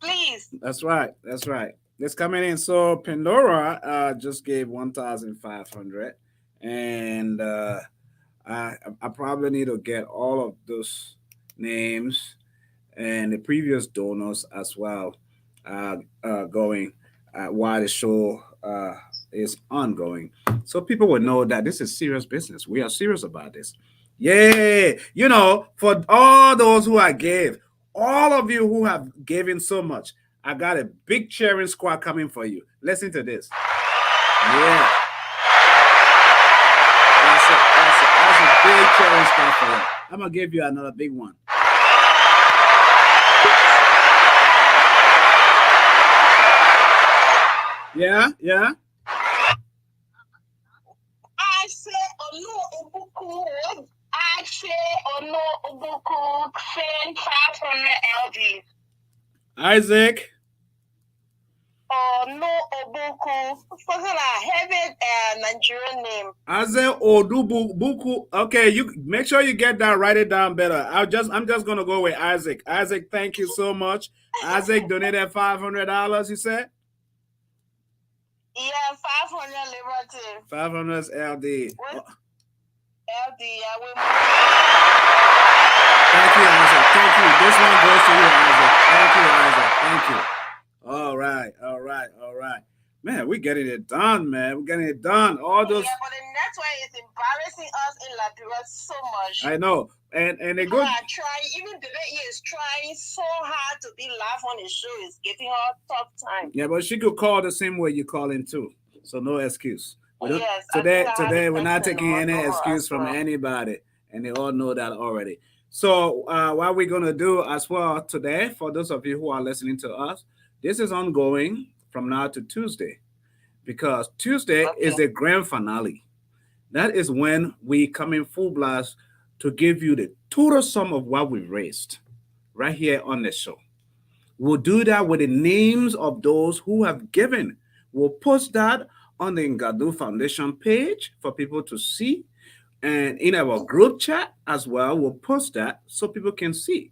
Please. That's right. It's coming in. So Pandora just gave 1,500, and I probably need to get all of those names and the previous donors as well going while the show is ongoing, so people will know that this is serious business. We are serious about this. Yeah, for all those who I gave, all of you who have given so much, I got a big cheering squad coming for you. Listen to this. Yeah. That's a big cheering squad for you. I'm going to give you another big one. Yeah. I say Ono Ubuku, send 500 LG. Isaac. No Obuku. What's heavy Nigerian name? Isaac Odubuku. Okay, you make sure you get that. Write it down better. I'm just gonna go with Isaac. Isaac, thank you so much. Isaac donated $500. You said. Yeah, 500 Liberty. 500 is LD. LD, yeah, we. Thank you, Isaac. Thank you. This one goes to you, Isaac. Thank you. All right. Man, we're getting it done, man. All those. Yeah, but the network is embarrassing us in Liberia so much. I know. And they go. Even the way is trying so hard to be live on the show is giving her a tough time. Yeah, but she could call the same way you call in too. So no excuse. Yes, today we're not taking any excuse from anybody, and they all know that already. So what we're gonna do as well today, for those of you who are listening to us, this is ongoing from now to Tuesday, because Tuesday is the grand finale. That is when we come in full blast to give you the total sum of what we've raised right here on the show. We'll do that with the names of those who have given. We'll post that on the Ngardu Foundation page for people to see. And in our group chat as well, we'll post that so people can see,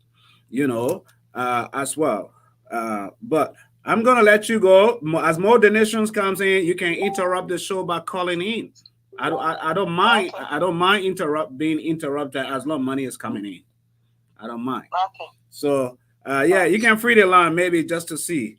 you know, as well. But I'm gonna let you go. As more donations comes in, you can interrupt the show by calling in. I don't mind. Okay. I don't mind being interrupted as long money is coming in. I don't mind. Okay. So yeah, you can free the line maybe just to see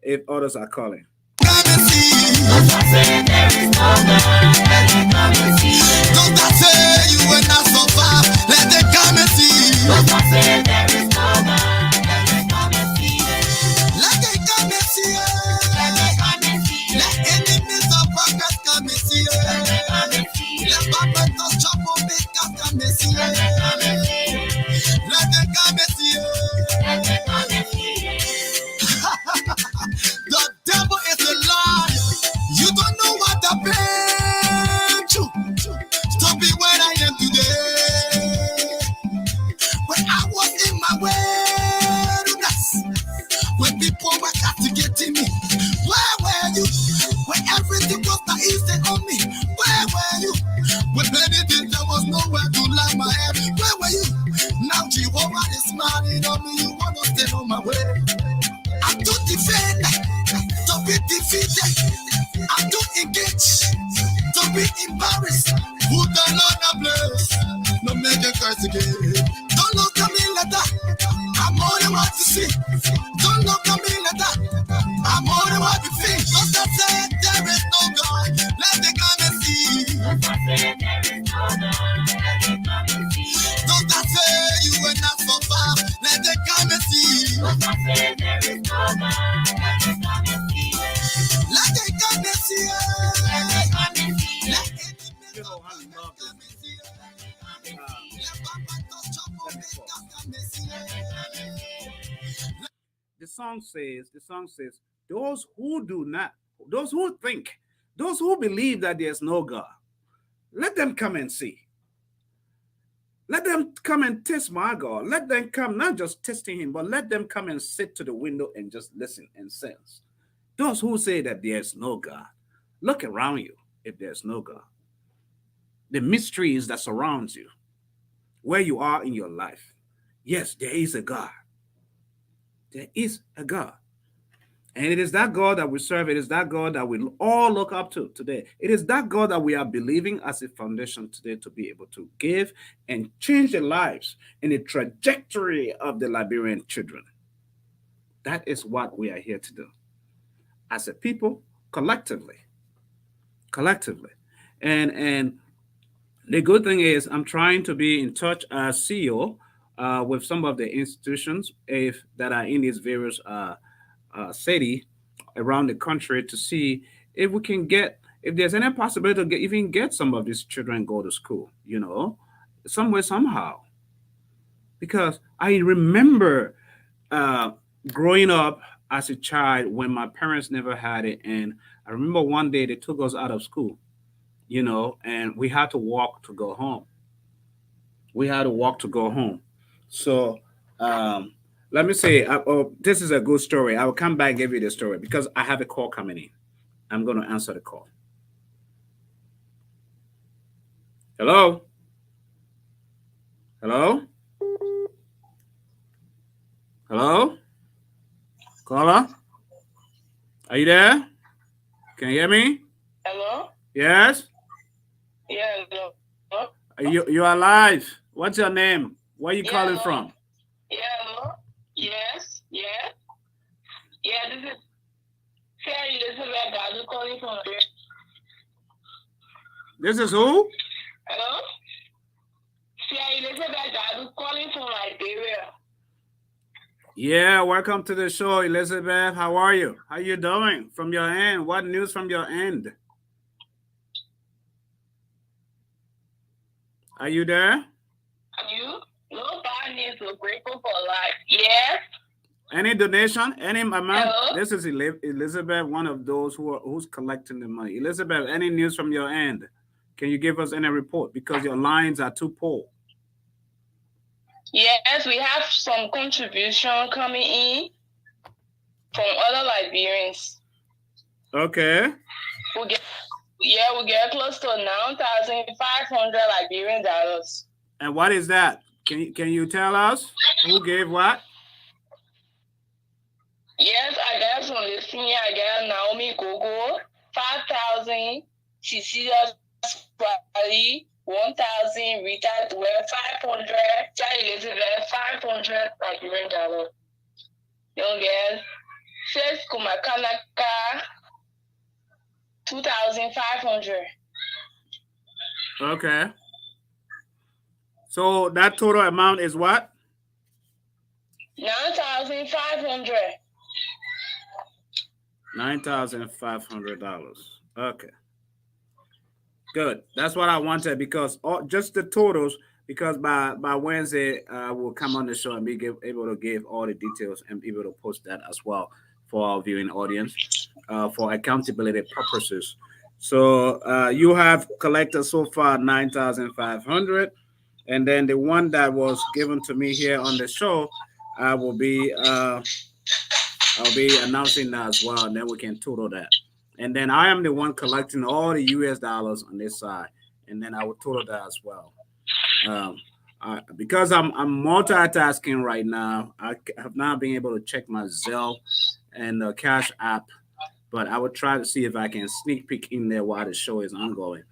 if others are calling. Don't I say there is no God, let them come and see. Don't I say you will not survive, let them come and see. Don't I say there is no God, let them come and see. Let them come and see. Let them come and see. Let enemies of progress come and see. Let them come and see. Let Babylon's troublemakers come and see. Let them come and see. Let them come and see. Let them come and see. The devil is a liar. You don't know what I've been through to be where I am today. When I was in my wilderness, when people were castigating me, where were you? When everything was not easy on me, where were you? When many things there was nowhere to lay my head, where were you? Now Jehovah is smiling on me. You wanna stay on my way? I'm too defend, to be defeated. I'm too engaged, to be embarrassed. Who the Lord have blessed? No make a curse again. Don't look at me like that. I'm only want to see. Don't look at me like that. I'm only want to see. Don't say there is no God. Let them come and see. Don't say there is no God. Let them come and see. Don't say you will not survive. Let them come and see. Don't say there is no God. Let them come and see. Let them come and see. Let them come and see. You know, I love this. The song says, those who think, those who believe that there's no God, let them come and see. Let them come and taste my God. Let them come, not just testing him, but let them come and sit to the window and just listen and sense. Those who say that there's no God, look around you if there's no God. The mysteries that surrounds you, where you are in your life. Yes, there is a God. There is a God. And it is that God that we serve. It is that God that we all look up to today. It is that God that we are believing as a foundation today to be able to give and change the lives in the trajectory of the Liberian children. That is what we are here to do. As a people, collectively. Collectively. And the good thing is I'm trying to be in touch as CEO with some of the institutions if that are in these various city around the country to see if we can get if there's any possibility to even get some of these children go to school, some way somehow. Because I remember uh, growing up as a child when my parents never had it, and I remember one day they took us out of school, and we had to walk to go home. We had to walk to go home. So um, let me say, this is a good story. I will come back and give you the story because I have a call coming in. I'm going to answer the call. Hello? Hello? Hello? Caller? Are you there? Can you hear me? Hello? Yes? Yeah, hello. You are live. What's your name? Where are you calling hello. from? Yeah, hello? Yes, yeah. Yeah, this is Sarah Elizabeth Ngardu calling from here. This is who? Hello? Sarah Elizabeth Ngardu calling from Liberia. Yeah, welcome to the show, Elizabeth. How are you? How you doing from your end? What news from your end? Are you there? Are you? No bad news. We're grateful for life. Yes. Any donation? Any amount? Hello? This is Elizabeth, one of those who's collecting the money. Elizabeth, any news from your end? Can you give us any report? Because your lines are too poor. Yes, we have some contribution coming in from other Liberians. Okay. Yeah, we get close to 9,500 Liberian dollars. And what is that? Can you tell us who gave what? Yes, I got from the senior. I got Naomi Gogo, 5,000. Cecilia Swali, 1,000. Rita Dwell, 500. Charlie Elizabeth, 500 Liberian dollars. Young girl, Faith Kumakanaka, 2,500. Okay. So that total amount is what? 9,500. $9,500. Okay. Good. That's what I wanted because just the totals. Because by Wednesday, we'll come on the show and be able to give all the details and be able to post that as well for our viewing audience for accountability purposes. So you have collected so far 9,500, and then the one that was given to me here on the show, I'll be announcing that as well, and then we can total that. And then I am the one collecting all the US dollars on this side, and then I will total that as well. Because I'm multitasking right now, I have not been able to check my Zelle and the Cash App, but I will try to see if I can sneak peek in there while the show is ongoing,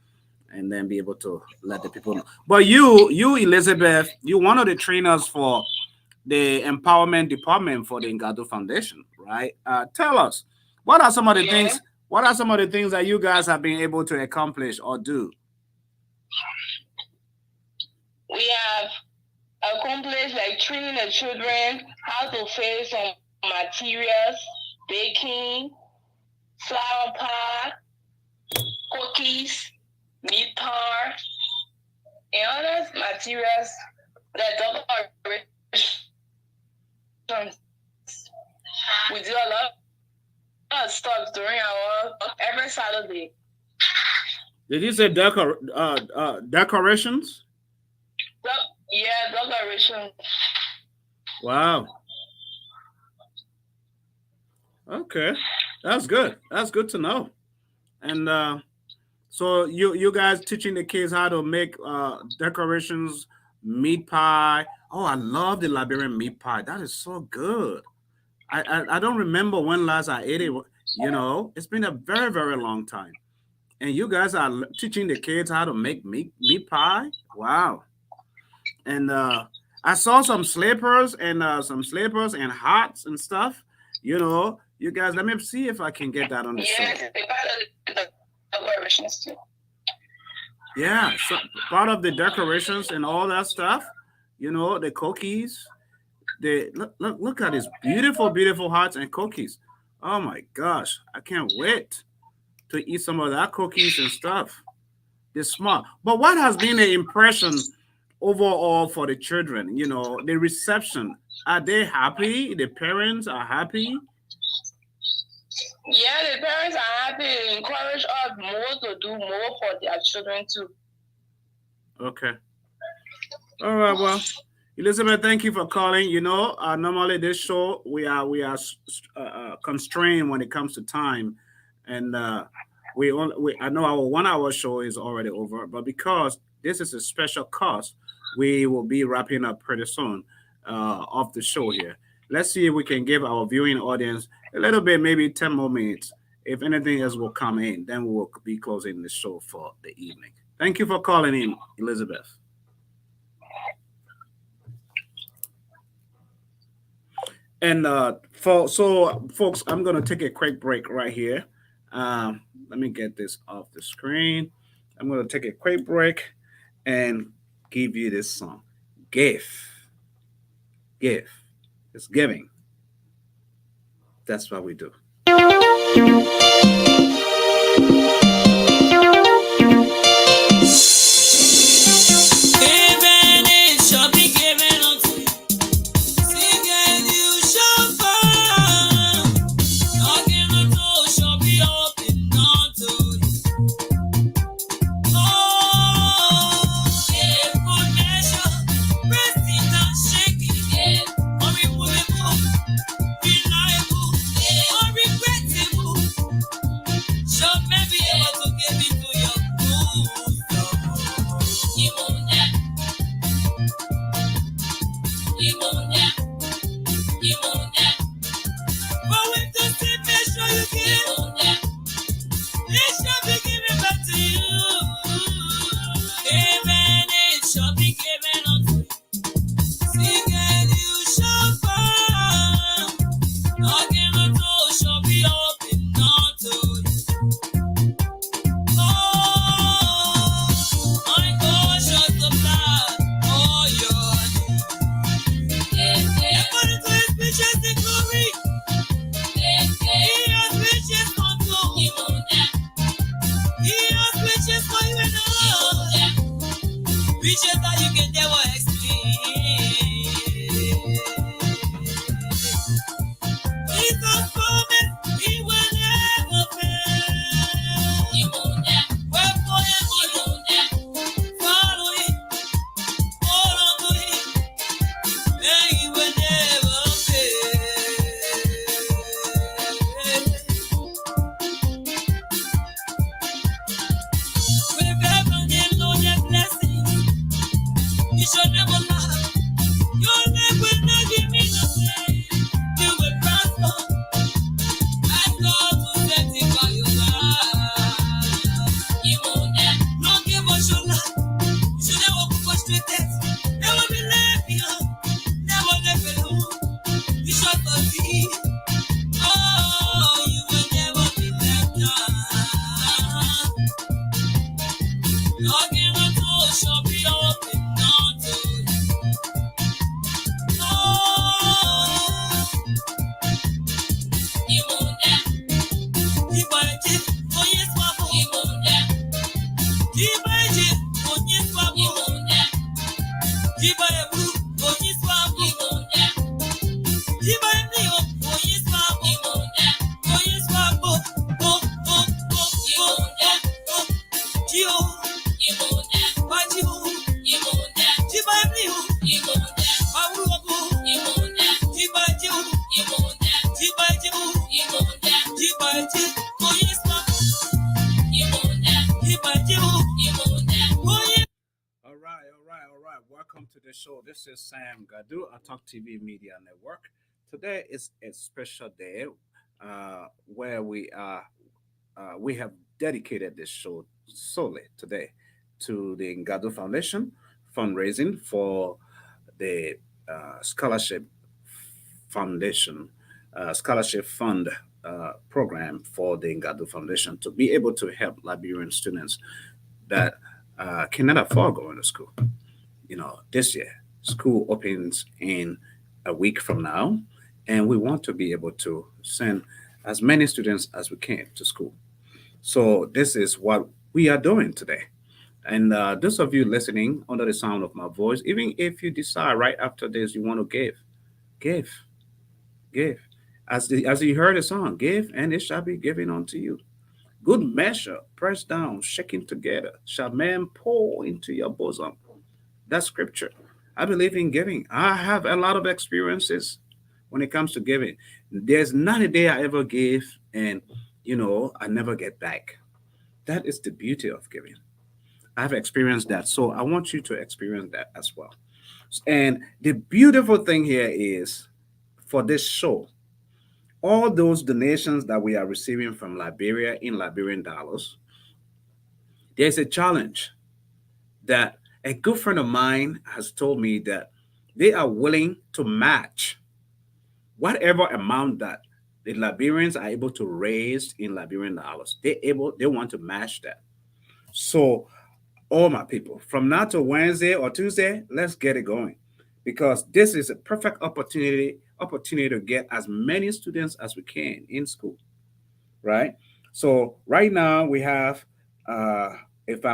and then be able to let the people know. But you Elizabeth, you one of the trainers for the empowerment department for the Ngardu Foundation, right? Tell us what are some of the things. What are some of the things that you guys have been able to accomplish or do? We have accomplished like training the children how to face some materials, baking, flower pot, cookies, meat pie, and other materials that decoration. We do a lot of stuff during our every Saturday. Did you say decorations? Yeah, decoration. Wow. Okay, that's good. That's good to know. And so you guys teaching the kids how to make decorations, meat pie. Oh, I love the Liberian meat pie. That is so good. I don't remember when last I ate it. You know, it's been a very, very long time. And you guys are teaching the kids how to make meat pie. Wow. And I saw some slippers and hats and stuff. You know, you guys, let me see if I can get that on the show. Yeah, so part of the decorations and all that stuff. You know, the cookies. Look at these beautiful hats and cookies. Oh my gosh, I can't wait to eat some of that cookies and stuff. They're smart. But what has been the impression overall for the children? You know, the reception. Are they happy? The parents are happy? Yeah, the parents are happy. They encourage us more to do more for their children too. Okay. All right, well, Elizabeth, thank you for calling. You know, normally this show we are constrained when it comes to time, and I know our 1 hour show is already over, but because this is a special course, we will be wrapping up pretty soon off the show here. Let's see if we can give our viewing audience a little bit, maybe 10 more minutes. If anything else will come in, then we will be closing the show for the evening. Thank you for calling in, Elizabeth. And folks, I'm going to take a quick break right here. Let me get this off the screen. I'm going to take a quick break and give you this song. Give. It's giving. That's what we do. Bicheta you can never explain. Jesus promise he will never fail. He won't never. Wherefore he won't never. Follow it, hold on to it, and he will never fail. Wherever they know their blessings, you should never lie. Your name will not give me no shame. You will prosper. Ask God to sanctify your life. You won't never. No give us your life. You should never be frustrated. Never be left behind. Never left alone. You shall succeed. Oh, you will never be left behind. Your miracle shall be open unto you. Oh, you won't never. You might just, oh yes, Papa. You won't never. You might just, oh yes, Papa. You won't never. You might blue, oh yes, Papa. You won't never. You might blue, oh yes, Papa. You won't never. Oh yes, Papa. Oh, oh, oh, you won't never. Oh, Gio. You won't never. Why Gio? You won't never. You might blue. You won't never. I will go. You won't never. You might Gio. You won't never. You might Gio. You won't never. You might Gio. Oh yes, Papa. You won't never. You might Gio. You won't never. Oh yes. All right, all right, all right. Welcome to the show. This is Sam Ngardu, Talk TV Media Network. Today is a special day where we have dedicated this show solely today to the Ngardu Foundation fundraising for the scholarship foundation, scholarship fund program for the Ngardu Foundation to be able to help Liberian students that cannot afford going to school. You know, this year school opens in a week from now, and we want to be able to send as many students as we can to school. So this is what we are doing today. And those of you listening under the sound of my voice, even if you decide right after this you want to give, give. As you heard the song, give and it shall be given unto you. Good measure, pressed down, shaking together, shall man pour into your bosom. That's scripture. I believe in giving. I have a lot of experiences when it comes to giving. There's not a day I ever give and, I never get back. That is the beauty of giving. I've experienced that. So I want you to experience that as well. And the beautiful thing here is for this show, all those donations that we are receiving from Liberia in Liberian dollars, there's a challenge that a good friend of mine has told me that they are willing to match whatever amount that the Liberians are able to raise in Liberian dollars. They want to match that. So all my people, from now to Wednesday or Tuesday, let's get it going, because this is a perfect opportunity to get as many students as we can in school, right? So right now we have, if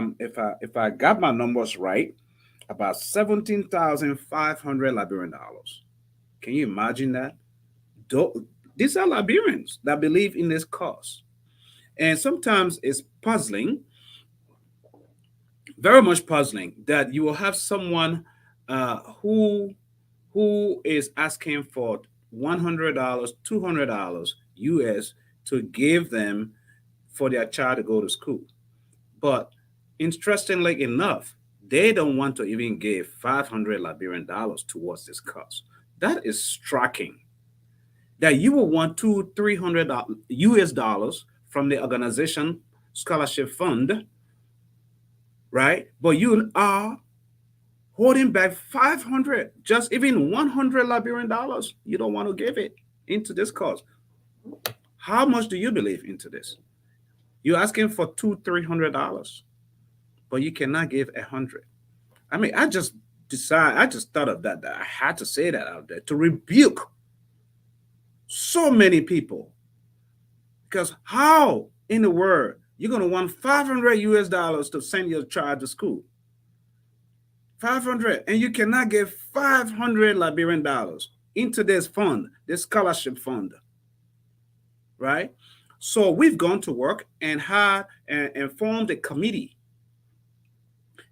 I got my numbers right, about 17,500 Liberian dollars. Can you imagine that? These are Liberians that believe in this cause, and sometimes it's puzzling, very much puzzling, that you will have someone who is asking for $100, $200 US to give them for their child to go to school. But interestingly enough, they don't want to even give 500 Liberian dollars towards this cause. That is striking. That you will want $300 US dollars from the organization scholarship fund, right? But you are holding back 500, just even 100 Liberian dollars. You don't want to give it into this cause. How much do you believe into this? You're asking for $300, but you cannot give 100. I mean, I just thought of that I had to say that out there to rebuke so many people. Because how in the world you're going to want 500 US dollars to send your child to school? 500, and you cannot get 500 Liberian dollars into this fund, this scholarship fund, right? So we've gone to work and had and formed a committee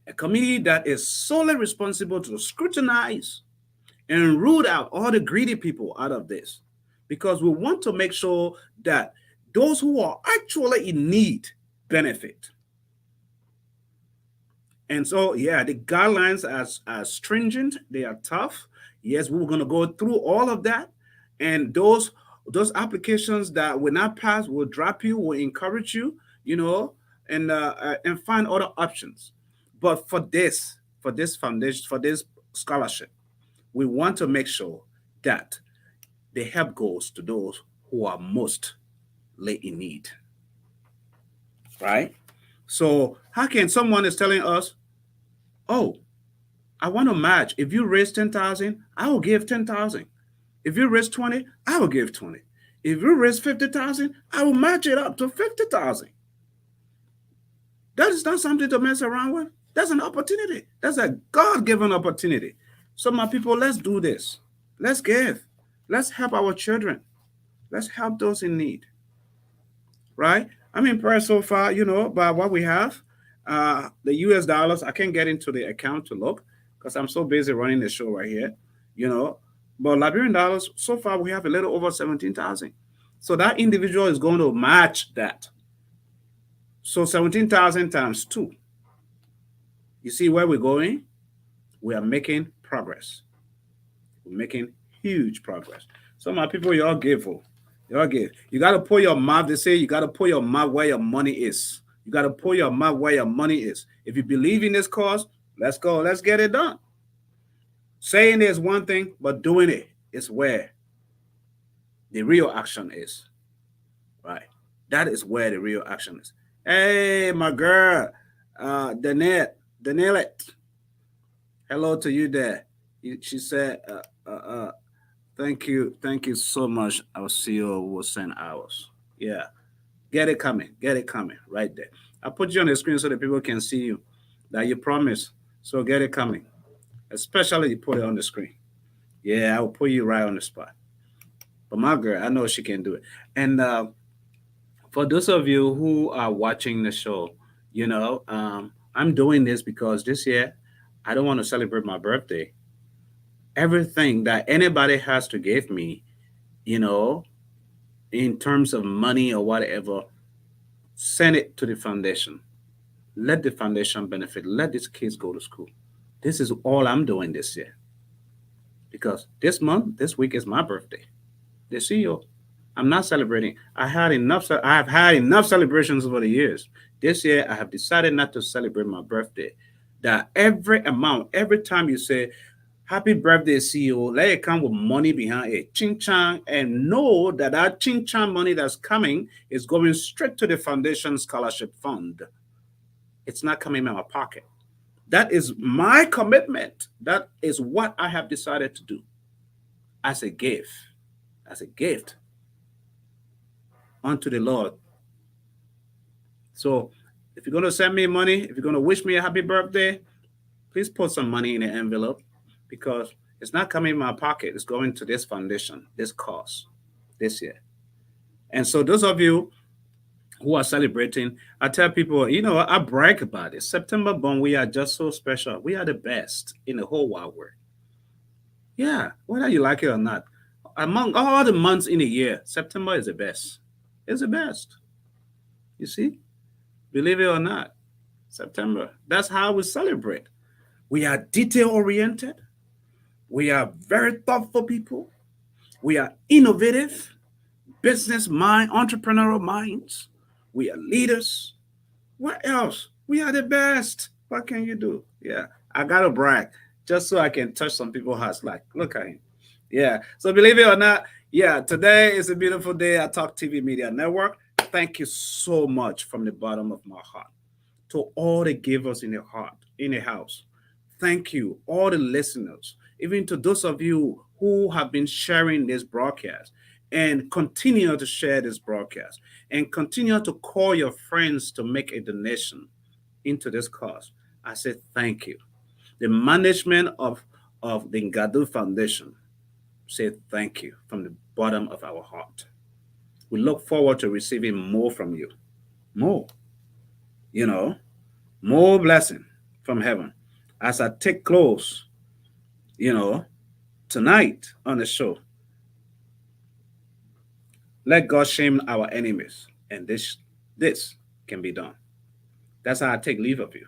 that is solely responsible to scrutinize and root out all the greedy people out of this, because we want to make sure that those who are actually in need benefit. And so, yeah, the guidelines are stringent, they are tough. Yes, we're going to go through all of that. And those applications that will not pass will drop you, will encourage you, you know, and find other options. But for this foundation, for this scholarship, we want to make sure that the help goes to those who are most late in need, right? So how can someone is telling us, oh, I want to match. If you raise 10,000, I will give 10,000. If you raise 20, I will give 20. If you raise 50,000, I will match it up to 50,000. That is not something to mess around with. That's an opportunity. That's a God-given opportunity. So my people, let's do this. Let's give. Let's help our children. Let's help those in need. Right? I'm impressed so far, by what we have. The US dollars, I can't get into the account to look because I'm so busy running the show right here, you know. But Liberian dollars, so far we have a little over 17,000. So that individual is going to match that. So 17,000 times 2. You see where we're going? We are making progress. We're making huge progress. So my people, you're grateful. You're give. You got to put your mouth, they say you got to put your mouth where your money is. You got to put your mouth where your money is. If you believe in this cause, let's go. Let's get it done. Saying is one thing, but doing it is where the real action is. Right? That is where the real action is. Hey, my girl, Danette. Hello to you there. She said, thank you so much. Our CEO will send ours. Yeah, get it coming right there. I put you on the screen so that people can see you, that you promise. So get it coming, especially you put it on the screen. Yeah, I will put you right on the spot. But my girl, I know she can do it. And for those of you who are watching the show, I'm doing this because this year I don't want to celebrate my birthday. Everything that anybody has to give me, you know, in terms of money or whatever, send it to the foundation. Let the foundation benefit. Let these kids go to school. This is all I'm doing this year. Because this week is my birthday. The CEO. I'm not celebrating. I have had enough celebrations over the years. This year I have decided not to celebrate my birthday. That every time you say happy birthday, CEO, let it come with money behind it. Ching chang, and know that that ching chang money that's coming is going straight to the foundation scholarship fund. It's not coming in my pocket. That is my commitment. That is what I have decided to do as a gift. As a gift unto the Lord. So if you're going to send me money, if you're going to wish me a happy birthday, please put some money in the envelope because it's not coming in my pocket. It's going to this foundation, this cause, this year. And so those of you who are celebrating, I tell people, I brag about it. September born, we are just so special. We are the best in the whole wide world. Yeah, whether you like it or not. Among all the months in a year, September is the best. It's the best. You see? Believe it or not, September. That's how we celebrate. We are detail oriented. We are very thoughtful people. We are innovative, business mind, entrepreneurial minds. We are leaders. What else? We are the best. What can you do? Yeah, I got to brag just so I can touch some people's hearts. Like, look at him. Yeah. So believe it or not, yeah, today is a beautiful day at Talk TV Media Network. Thank you so much from the bottom of my heart to all the givers in the house. Thank you, all the listeners, even to those of you who have been sharing this broadcast and continue to share this broadcast and continue to call your friends to make a donation into this cause. I say thank you. the management of the Ngardu Foundation say thank you from the bottom of our heart. We look forward to receiving more from you. More, you know, more blessing from heaven. As I take close, you know, tonight on the show, let God shame our enemies, and this can be done. That's how I take leave of you.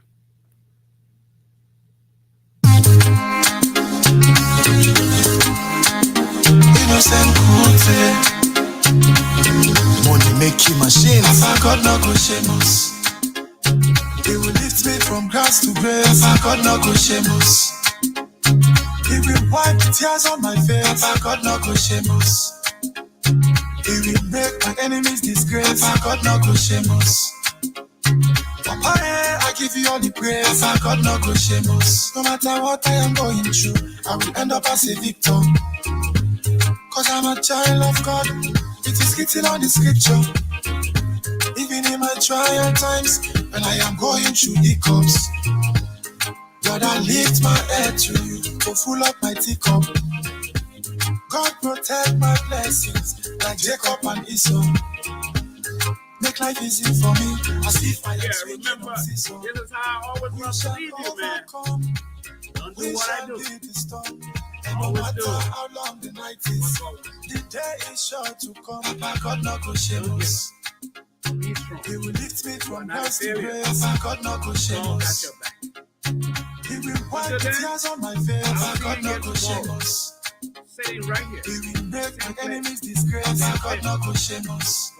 Innocent money making machine. Papa God no go shame us. He will lift me from grass to grace. Papa God no go shame us. He will wipe the tears on my face. Papa God no go shame us. He will make my enemies disgrace. Papa God no go shame us. Papa, I give you all the praise. Papa God no go shame us. No matter what I am going through, I will end up as a victor. Cause I'm a child of God. It is written on the scripture. Even in my trial times, when I am going through hiccups, Lord, I lift my head to you to full up my teacup. God protect my blessings like Jacob and Esau. Make life easy for me as if I am Remember, this is how I always want to leave you, man. Don't do what I do. And no matter how long the night is, the day is sure to come. Papa God no go shame us. He will lift me from grace to grace. Papa God no go shame us. He will wipe the tears on my face. Papa God no go shame us. Sitting right here. He will make my enemies disgrace. Papa God no go shame us.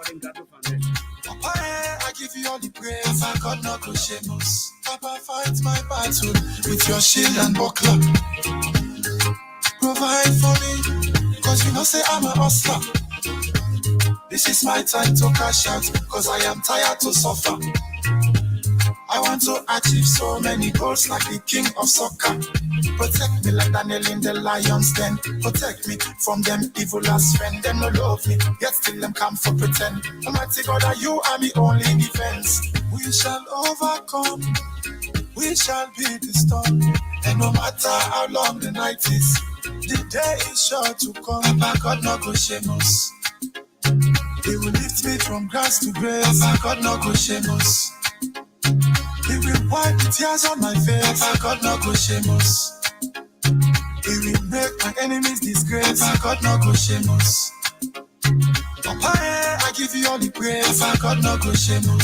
Papa, I give you all the praise. Papa God no go shame us. Papa, fight my battle with your shield and buckler. Provide for me, cause you know say I'm a hustler. This is my time to cash out, cause I am tired to suffer. I want to achieve so many goals like the king of soccer. Protect me like Daniel in the lion's den. Protect me from them evil as friend. Them no love me, yet still them come for pretend. Almighty God, that you are my only defense. We shall overcome, we shall beat the storm. And no matter how long the night is, the day is sure to come. Papa God no go shame us. He will lift me from grass to grace. Papa God no go shame us. He will wipe the tears on my face. Papa God no go shame us. He will make my enemies disgrace. Papa God no go shame us. Papa, I give you all the praise. Papa God no go shame us.